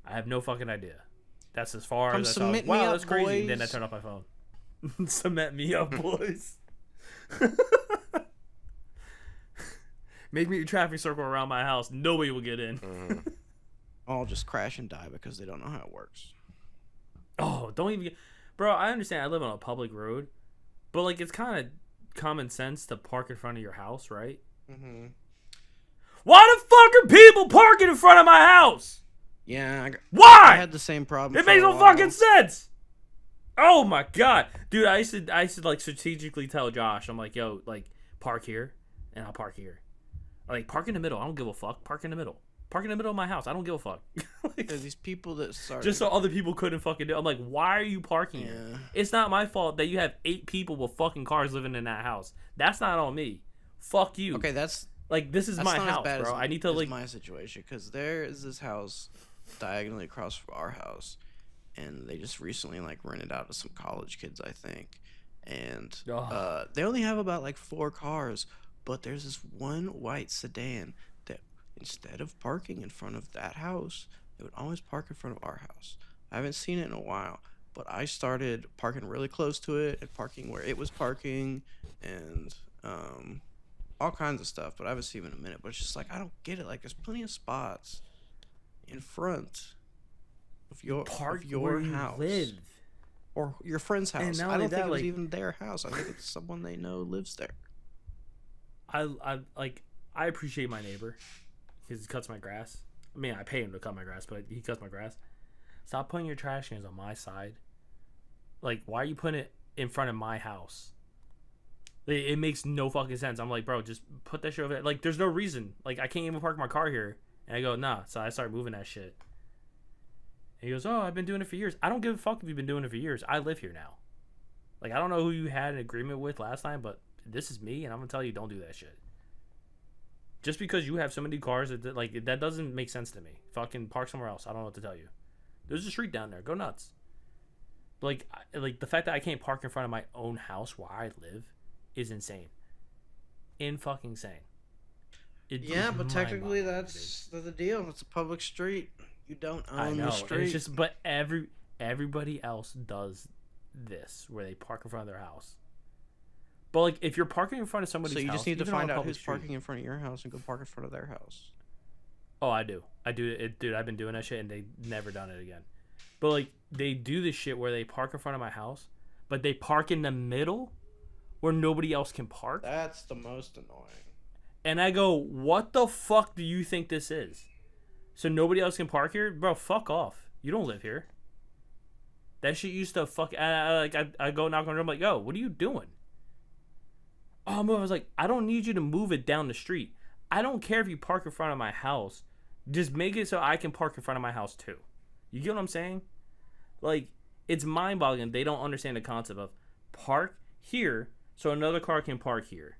I have no fucking idea. That's as far Come as I thought. cement me Wow, up, that's crazy. And then I boys. turn off my phone. Cement me up, boys. Make me a traffic circle around my house. Nobody will get in. Mhm. All just crash and die because they don't know how it works. Oh, don't even get... Bro, I understand I live on a public road, but, like, it's kind of common sense to park in front of your house, right? Mm-hmm. Why the fuck are people parking in front of my house? Yeah, I Why? had the same problem. It for makes a no while. fucking sense. Oh my god, dude! I used to like strategically tell Josh, I'm like, yo, like park here, and I'll park here. Like park in the middle. I don't give a fuck. Park in the middle. Park in the middle of my house. I don't give a fuck. Like, There's these people that start just so other people couldn't fucking do it. I'm like, why are you parking here? Yeah. It's not my fault that you have 8 people with fucking cars living in that house. That's not on me. Fuck you. Okay, that's Like this is my not as house, bad bro. as I need to like. my situation because there is this house diagonally across from our house, and they just recently like rented out to some college kids, I think, and Ugh. they only have about like 4 cars, but there's this one white sedan that instead of parking in front of that house, they would always park in front of our house. I haven't seen it in a while, but I started parking really close to it and parking where it was parking, and all kinds of stuff, but I haven't seen it in a minute. But it's just like I don't get it. Like there's plenty of spots in front of your Park of your where you house live. or your friend's And house. not I only don't think that, it was like- even their house. I think it's someone they know lives there. I appreciate my neighbor because he cuts my grass. I mean, I pay him to cut my grass, but he cuts my grass. Stop putting your trash cans on my side. Like, why are you putting it in front of my house? It makes no fucking sense. I'm like, bro, just put that shit over there. Like, there's no reason. Like, I can't even park my car here. And I go, nah. So I start moving that shit. And he goes, oh, I've been doing it for years. I don't give a fuck if you've been doing it for years. I live here now. Like, I don't know who you had an agreement with last time, but this is me, and I'm gonna tell you, don't do that shit. Just because you have so many cars, that doesn't make sense to me. Fucking park somewhere else. I don't know what to tell you. There's a street down there. Go nuts. Like the fact that I can't park in front of my own house where I live is insane. Fucking insane. Yeah, but technically that's the deal. It's a public street. You don't own I know. the street. It's just, but everybody else does this where they park in front of their house. But like, if you're parking in front of somebody's so you house, just need to even on find a out public who's street- parking in front of your house and go park in front of their house. Oh, I do it, dude. I've been doing that shit, and they never done it again. But like, they do this shit where they park in front of my house, but they park in the middle where nobody else can park. That's the most annoying. And I go, what the fuck do you think this is? So nobody else can park here? Bro, fuck off. You don't live here. That shit used to fuck... I go knock on the door, I'm like, yo, what are you doing? Oh, I was like, I don't need you to move it down the street. I don't care if you park in front of my house. Just make it so I can park in front of my house too. You get what I'm saying? Like, it's mind-boggling. They don't understand the concept of park here so another car can park here.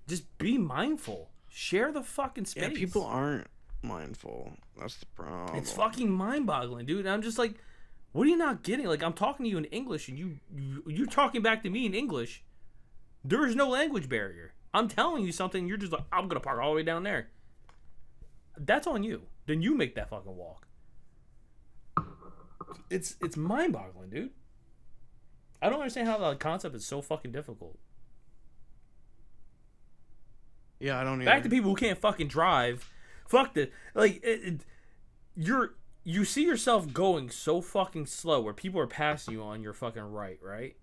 Just be mindful. Share the fucking space. Yeah, people aren't mindful. That's the problem. It's fucking mind-boggling, dude. And I'm just like, what are you not getting? Like, I'm talking to you in English, and you're talking back to me in English. There is no language barrier. I'm telling you something, you're just like, I'm gonna park all the way down there. That's on you. Then you make that fucking walk. It's mind-boggling, dude. I don't understand how the concept is so fucking difficult. Yeah, I don't either. Back to people who can't fucking drive. Fuck this. Like, you see yourself going so fucking slow where people are passing you on your fucking right?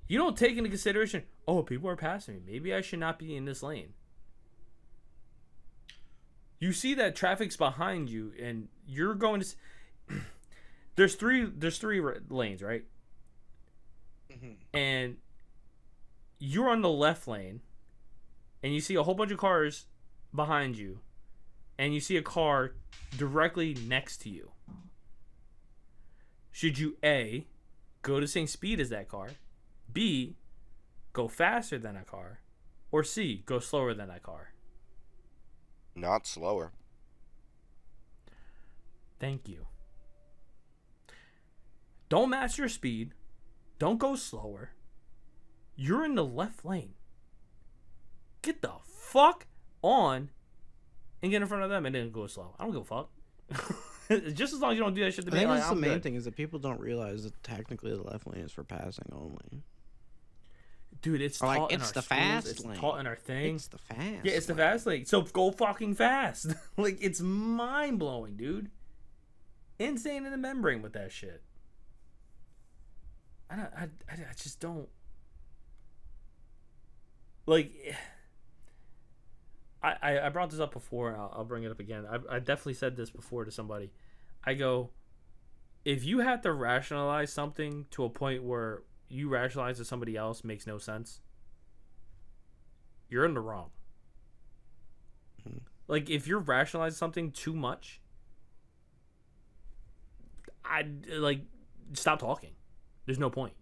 You don't take into consideration, oh, people are passing me. Maybe I should not be in this lane. You see that traffic's behind you, and you're going to... There's three lanes, right? Mm-hmm. And you're on the left lane, and you see a whole bunch of cars behind you, and you see a car directly next to you. Should you A, go the same speed as that car, B, go faster than a car, or C, go slower than that car? Not slower. Thank you. Don't match your speed. Don't go slower. You're in the left lane. Get the fuck on and get in front of them and then go slow. I don't give a fuck. Just as long as you don't do that shit to me. I think like, that's the I'm main good. thing is that people don't realize that technically the left lane is for passing only. Dude, it's or taught like, in it's our the schools. fast It's lane. taught in our thing. It's the fast Yeah, it's the fast lane. So go fucking fast. Like, it's mind-blowing, dude. Insane in the membrane with that shit. I just don't... Like... I brought this up before, and I'll bring it up again. I definitely said this before to somebody. I go, if you have to rationalize something to a point where you rationalize to somebody else makes no sense, you're in the wrong. Mm-hmm. Like, if you're rationalizing something too much, stop talking. There's no point.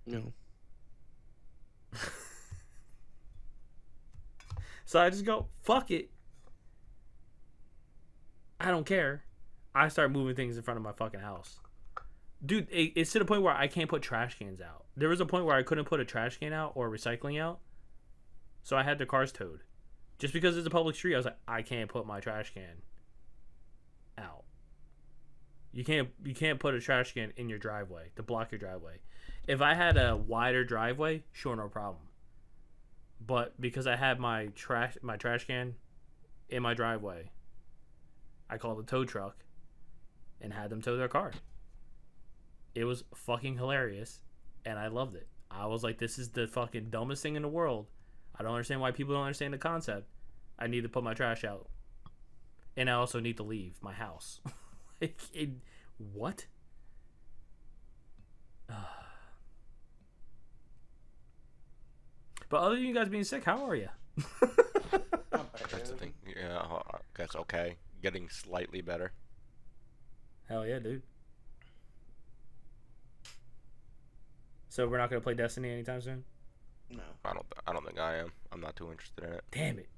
No. So I just go, fuck it. I don't care. I start moving things in front of my fucking house. Dude, it's to the point where I can't put trash cans out. There was a point where I couldn't put a trash can out or recycling out. So I had the cars towed. Just because it's a public street, I was like, I can't put my trash can out. You can't put a trash can in your driveway to block your driveway. If I had a wider driveway, sure, no problem. But because I had my trash can in my driveway, I called the tow truck and had them tow their car. It was fucking hilarious, and I loved it. I was like, this is the fucking dumbest thing in the world. I don't understand why people don't understand the concept. I need to put my trash out. And I also need to leave my house. What? But other than you guys being sick, how are you? That's the thing. Yeah, I guess okay. Getting slightly better. Hell yeah, dude. So we're not gonna play Destiny anytime soon? No. I don't think I am. I'm not too interested in it. Damn it.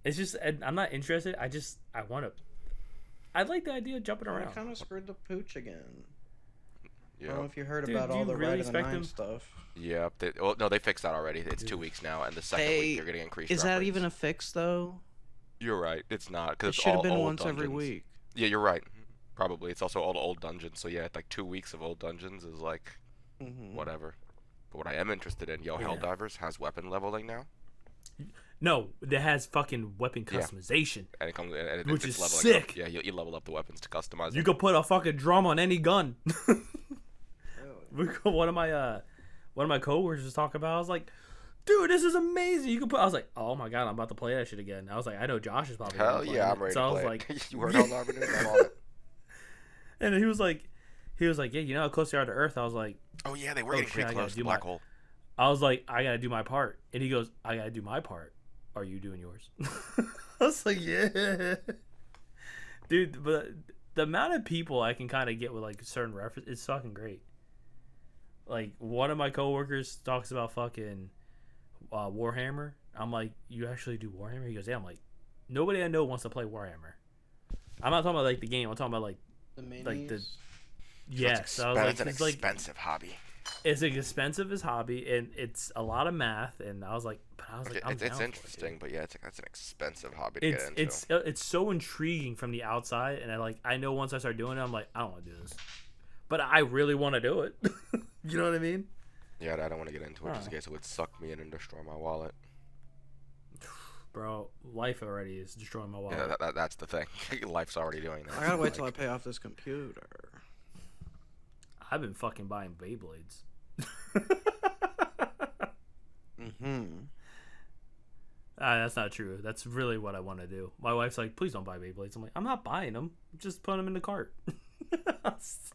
It's just I'm not interested. I want to. I like the idea of jumping around. I kind of screwed the pooch again. Yeah. I don't know if you heard Dude, about do all you the really Red of the expect Nine them- stuff. Yeah. They fixed that already. It's 2 weeks now, and the second week they're getting increased. Is drop that rates. even a fix though? You're right. It's not It because should have been old once every dungeons. week. Yeah, you're right. Probably. It's also all the old dungeons. So yeah, like 2 weeks of old dungeons is like whatever. But what I am interested in, Helldivers has weapon leveling now. No, that has fucking weapon customization. And it comes, and Which it's is leveling sick. Up. Yeah, you level up the weapons to customize them. You could put a fucking drum on any gun. One of my coworkers was talking about. I was like, dude, this is amazing. You can put. I was like, oh my god, I'm about to play that shit again. I was like, I know Josh is probably. Hell gonna play yeah, it. I'm ready so to I was play like, it. You heard Helldiver news? I'm on it. And he was like, yeah, you know how close they are to Earth. I was like, oh yeah, they were getting pretty close to the black hole. I was like, I gotta do my part, and he goes, I gotta do my part. Are you doing yours? I was like, yeah, dude. But the amount of people I can kind of get with like certain reference is fucking great. Like one of my coworkers talks about fucking Warhammer. I'm like, you actually do Warhammer? He goes, yeah. I'm like, nobody I know wants to play Warhammer. I'm not talking about like the game. I'm talking about like The minis? like the That's I was like, an expensive hobby. It's expensive as hobby, and it's a lot of math. And I was like, It's interesting, but yeah, that's an expensive hobby to get into. It's so intriguing from the outside, and I know once I start doing it, I'm like, I don't want to do this, but I really want to do it. You know what I mean? Yeah, I don't want to get into it just in case it would suck me in and destroy my wallet. Bro, life already is destroying my wallet. Yeah, that's the thing. Life's already doing that. I gotta wait till I pay off this computer. I've been fucking buying Beyblades. That's not true. That's really what I want to do. My wife's like, please don't buy Beyblades. I'm like, I'm not buying them. I'm just putting them in the cart.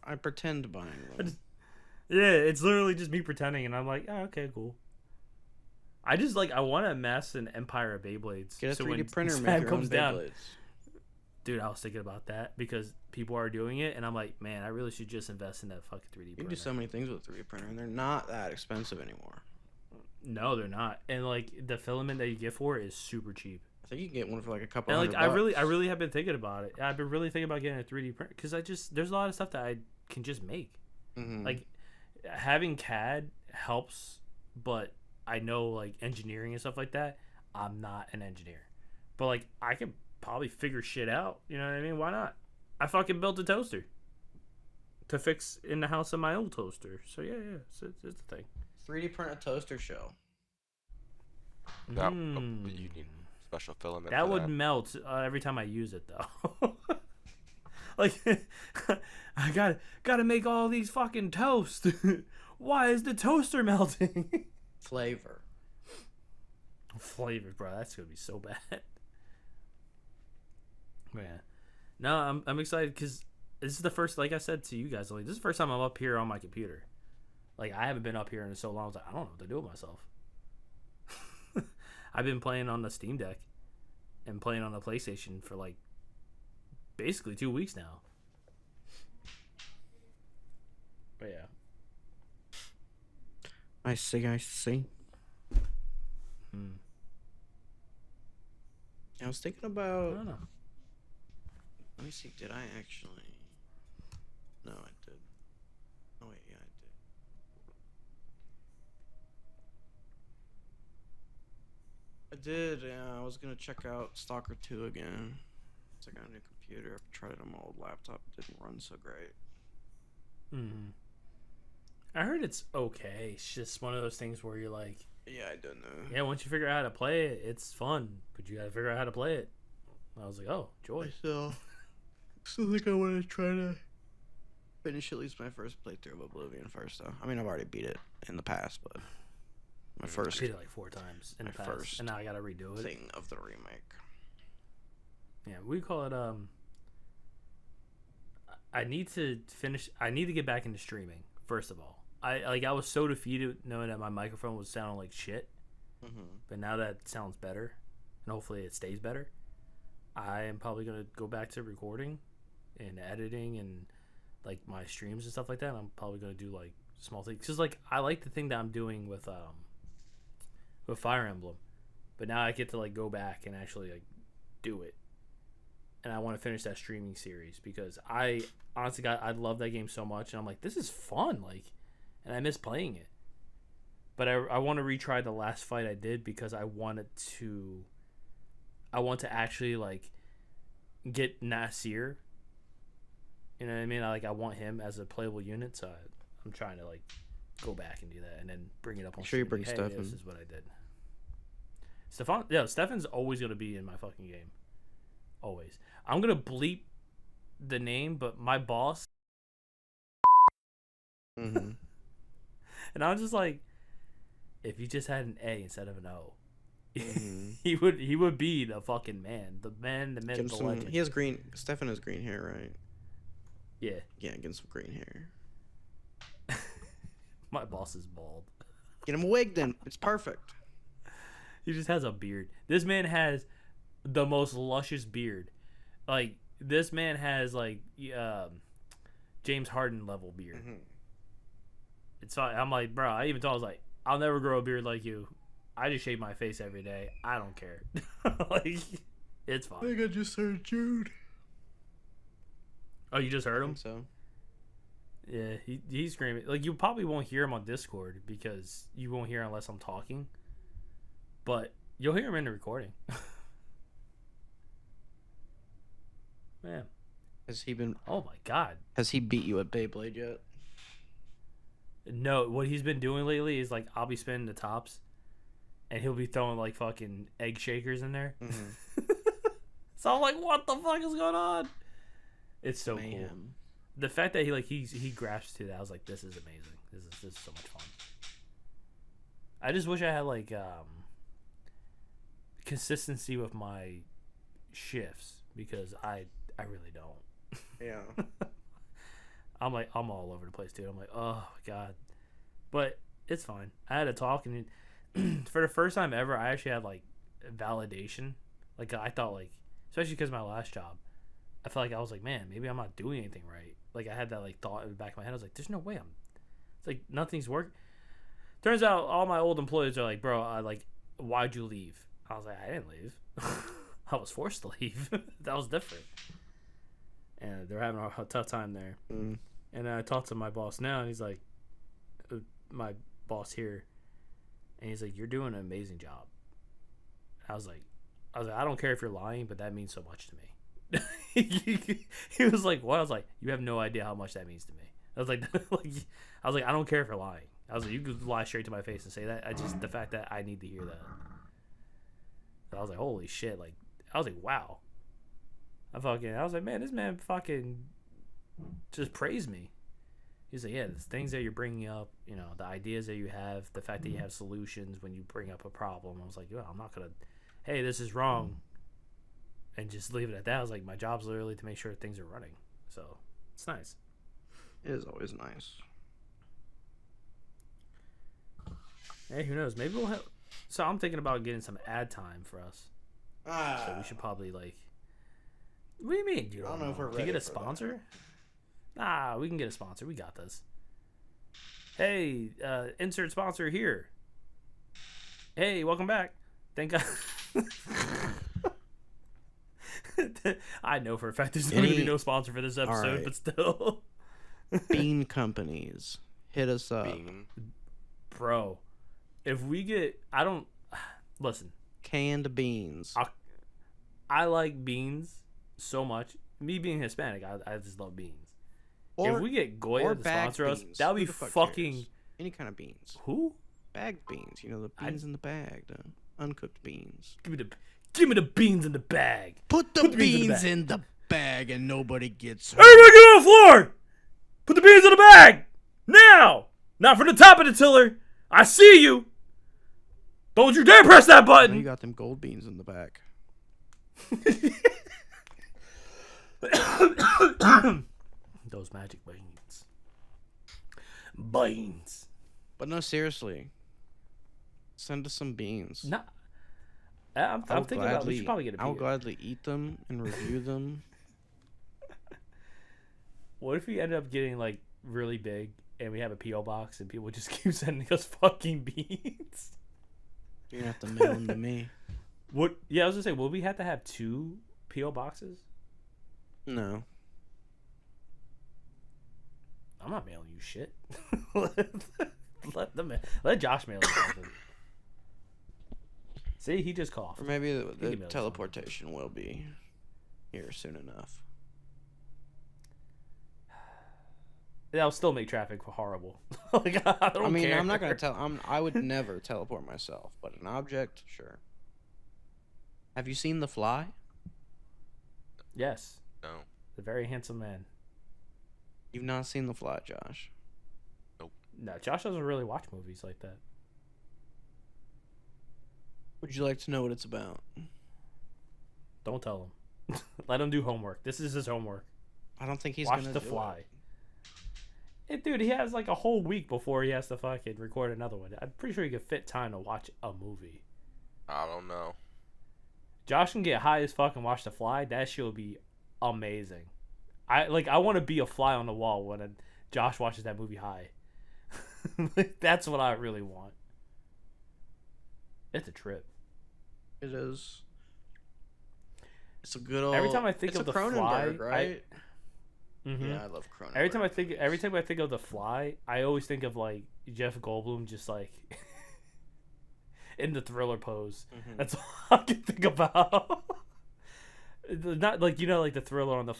I pretend buying them. Yeah, it's literally just me pretending, and I'm like, oh, okay, cool. I want to amass an empire of Beyblades. Get a 3D printer, Sab make your comes own down. Beyblades. Dude, I was thinking about that because people are doing it, and I'm like, man, I really should just invest in that fucking 3D printer. You can do so many things with a 3D printer, and they're not that expensive anymore. No, they're not. And like the filament that you get for it is super cheap. I think you can get one for like a couple. And like $100. I really have been thinking about it. I've been really thinking about getting a 3D printer because there's a lot of stuff that I can just make. Like having CAD helps, but I know like engineering and stuff like that. I'm not an engineer, but like I can probably figure shit out. You know what I mean? Why not? I fucking built a toaster to fix in the house of my old toaster. So yeah, it's the thing. 3D print a toaster shell. You need special filament. That would melt every time I use it though. Like I gotta make all these fucking toast. Why is the toaster melting? Flavor, bro. That's gonna be so bad. Man, no, I'm excited because this is the first, like I said to you guys, like this is the first time I'm up here on my computer. Like I haven't been up here in so long. I was like, I don't know what to do with myself. I've been playing on the Steam Deck and playing on the PlayStation for like basically 2 weeks now. But yeah. I see. I was thinking about. I don't know. Let me see. Did I actually? No, I did. Oh wait, yeah, I did. Yeah, I was gonna check out Stalker 2 again. I got a new computer. I've tried it on my old laptop. It didn't run so great. I heard it's okay. It's just one of those things where you're like, yeah, I don't know. Yeah, once you figure out how to play it, it's fun, but you gotta figure out how to play it. I was like, oh, joy. I still think I want to try to finish at least my first playthrough of Oblivion first, though. I mean, I've already beat it in the past, but my first. I beat it like 4 times in the past, and now I gotta redo it. Thing of the remake. Yeah, we call it. I need to finish. I need to get back into streaming. First of all, I was so defeated knowing that my microphone was sounding like shit. But now that it sounds better, and hopefully it stays better, I am probably gonna go back to recording and editing and like my streams and stuff like that. I'm probably gonna do like small things because like I like the thing that I'm doing with Fire Emblem, but now I get to like go back and actually like do it. And I want to finish that streaming series because I honestly I love that game so much, and I'm like, this is fun, like, and I miss playing it. But I want to retry the last fight I did because I want to actually like get Nasir. You know what I mean? I want him as a playable unit, so I'm trying to like go back and do that, and then bring it up on. Sure, you bring hey, Stefan. This is what I did. Stefan, yeah, Stefan's always gonna be in my fucking game. Always. I'm gonna bleep the name, but my boss. And I'm just like, if you just had an A instead of an O, he would be the fucking man, the myth, the legend. He has green. Stefan has green hair, right? Yeah. Yeah, get some green hair. My boss is bald. Get him a wig then. It's perfect. He just has a beard. This man has the most luscious beard. Like, this man has like James Harden level beard. It's fine. I'm like, bro, I even told him, I was like, I'll never grow a beard like you. I just shave my face every day. I don't care. Like, it's fine. I think I just heard Jude. Oh, you just heard I him? think so. Yeah, he's screaming. Like, you probably won't hear him on Discord because you won't hear unless I'm talking. But you'll hear him in the recording. Man. Has he been? Oh my God. Has he beat you at Beyblade yet? No, what he's been doing lately is like I'll be spinning the tops, and he'll be throwing like fucking egg shakers in there. Mm-hmm. So I'm like, what the fuck is going on? It's so cool. The fact that he grasps to that, I was like, this is amazing. This is so much fun. I just wish I had like consistency with my shifts because I really don't. Yeah. I'm all over the place too. I'm like, oh God, but it's fine. I had a talk, and for the first time ever, I actually had like validation. Like I thought, like especially because my last job, I felt like I was like, man, maybe I'm not doing anything right. Like I had that like thought in the back of my head. I was like, there's no way I'm. It's like nothing's working. Turns out all my old employees are like, bro, why'd you leave? I was like, I didn't leave. I was forced to leave. That was different. And they're having a tough time there. Mm. And I talked to my boss now, and he's like, my boss here, and he's like, you're doing an amazing job. I was like, I don't care if you're lying, but that means so much to me. He was like, what? I was like, you have no idea how much that means to me. I was like, I don't care if you're lying. I was like, you could lie straight to my face and say that. The fact that I need to hear that. So I was like, holy shit. Like, I was like, wow. I was like, man, this man fucking just praised me. He's like, yeah, the things that you're bringing up, the ideas that you have, the fact that you have solutions when you bring up a problem. I was like, I'm not going to, hey, this is wrong, and just leave it at that. I was like, my job's literally to make sure things are running. So it's nice. It is always nice. Hey, who knows? Maybe we'll have. So I'm thinking about getting some ad time for us. So we should probably like. What do you mean? I don't know if we're ready. Can you get a sponsor? Nah, we can get a sponsor. We got this. Hey, insert sponsor here. Hey, welcome back. Thank God. I know for a fact there's going to be no sponsor for this episode, right. But still. Bean companies, hit us up. Bro, if we get... Listen. Canned beans. I like beans so much. Me being Hispanic, I just love beans. If we get Goya to sponsor us, that would be fucking... Cares? Any kind of beans. Who? Bagged beans. The beans in the bag. The uncooked beans. Give me the beans in the bag. Put the beans in the bag and nobody gets hurt. Everybody get on the floor! Put the beans in the bag! Now! Not from the top of the tiller. I see you! Don't you dare press that button! You got them gold beans in the back. Those magic beans. Beans. But no, seriously. Send us some beans. Nah. I'm thinking about we should probably get a beer. I'll gladly eat them and review them. What if we ended up getting like really big and we have a P.O. box and people just keep sending us fucking beans? You're gonna have to mail them to me. What? Yeah, I was gonna say, will we have to have 2 P.O. boxes? No. I'm not mailing you shit. Let Josh mail you something. See, he just coughed. Or maybe the teleportation will be here soon enough. That'll still make traffic horrible. Like, I mean, I'm not gonna I would never teleport myself, but an object, sure. Have you seen The Fly? Yes. No. The very handsome man. You've not seen The Fly, Josh? Nope. No, Josh doesn't really watch movies like that. Would you like to know what it's about? Don't tell him. Let him do homework. This is his homework. I don't think he's watch gonna The Fly. Dude, he has like a whole week before he has to fucking record another one. I'm pretty sure he could fit time to watch a movie. I don't know. Josh can get high as fuck and watch The Fly. That shit will be amazing. I want to be a fly on the wall when Josh watches that movie high. That's what I really want. It's a trip. It is. It's a good old. Every time I think of the Fly, right? Yeah, I love Cronenberg. Every time I think of the Fly, I always think of like Jeff Goldblum, just like in the Thriller pose. That's all I can think about. Not like like the Thriller on the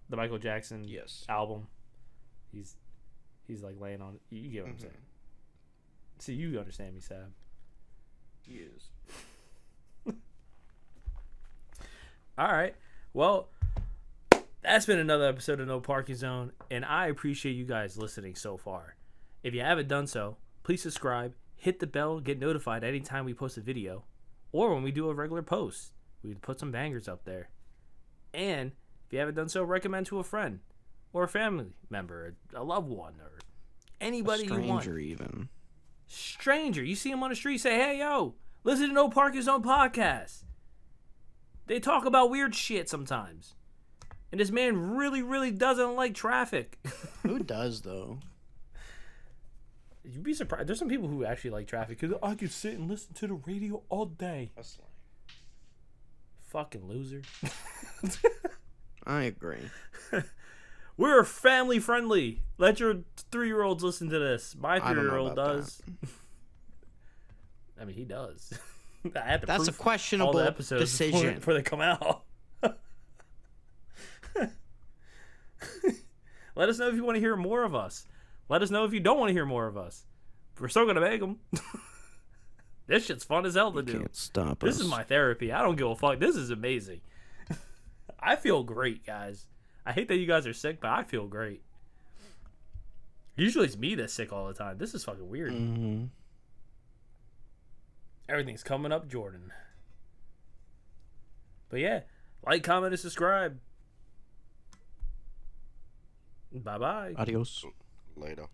the Michael Jackson album. He's like laying on. You get what I'm saying. See, you understand me, Sab. He is. All right. Well, that's been another episode of No Parking Zone, and I appreciate you guys listening so far. If you haven't done so, please subscribe, hit the bell, get notified anytime we post a video, or when we do a regular post. We put some bangers up there. And if you haven't done so, recommend to a friend or a family member, a loved one, or anybody you want. Stranger even. Stranger. You see him on the street, say, hey, yo, listen to No Parking Zone podcast. They talk about weird shit sometimes. And this man really, really doesn't like traffic. Who does, though? You'd be surprised. There's some people who actually like traffic because I could sit and listen to the radio all day. That's lame. Fucking loser. I agree. We're family friendly. Let your 3-year-olds listen to this. My 3-year-old does. I mean, he does. I had to That's a questionable all the episodes decision before they come out. Let us know if you want to hear more of us. Let us know if you don't want to hear more of us. We're still gonna make them. This shit's fun as hell to do. Can't stop This us. is my therapy. I don't give a fuck. This is amazing. I feel great, guys. I hate that you guys are sick, but I feel great. Usually it's me that's sick all the time. This is fucking weird. Everything's coming up, Jordan. But yeah, like, comment, and subscribe. Bye-bye. Adios. Later.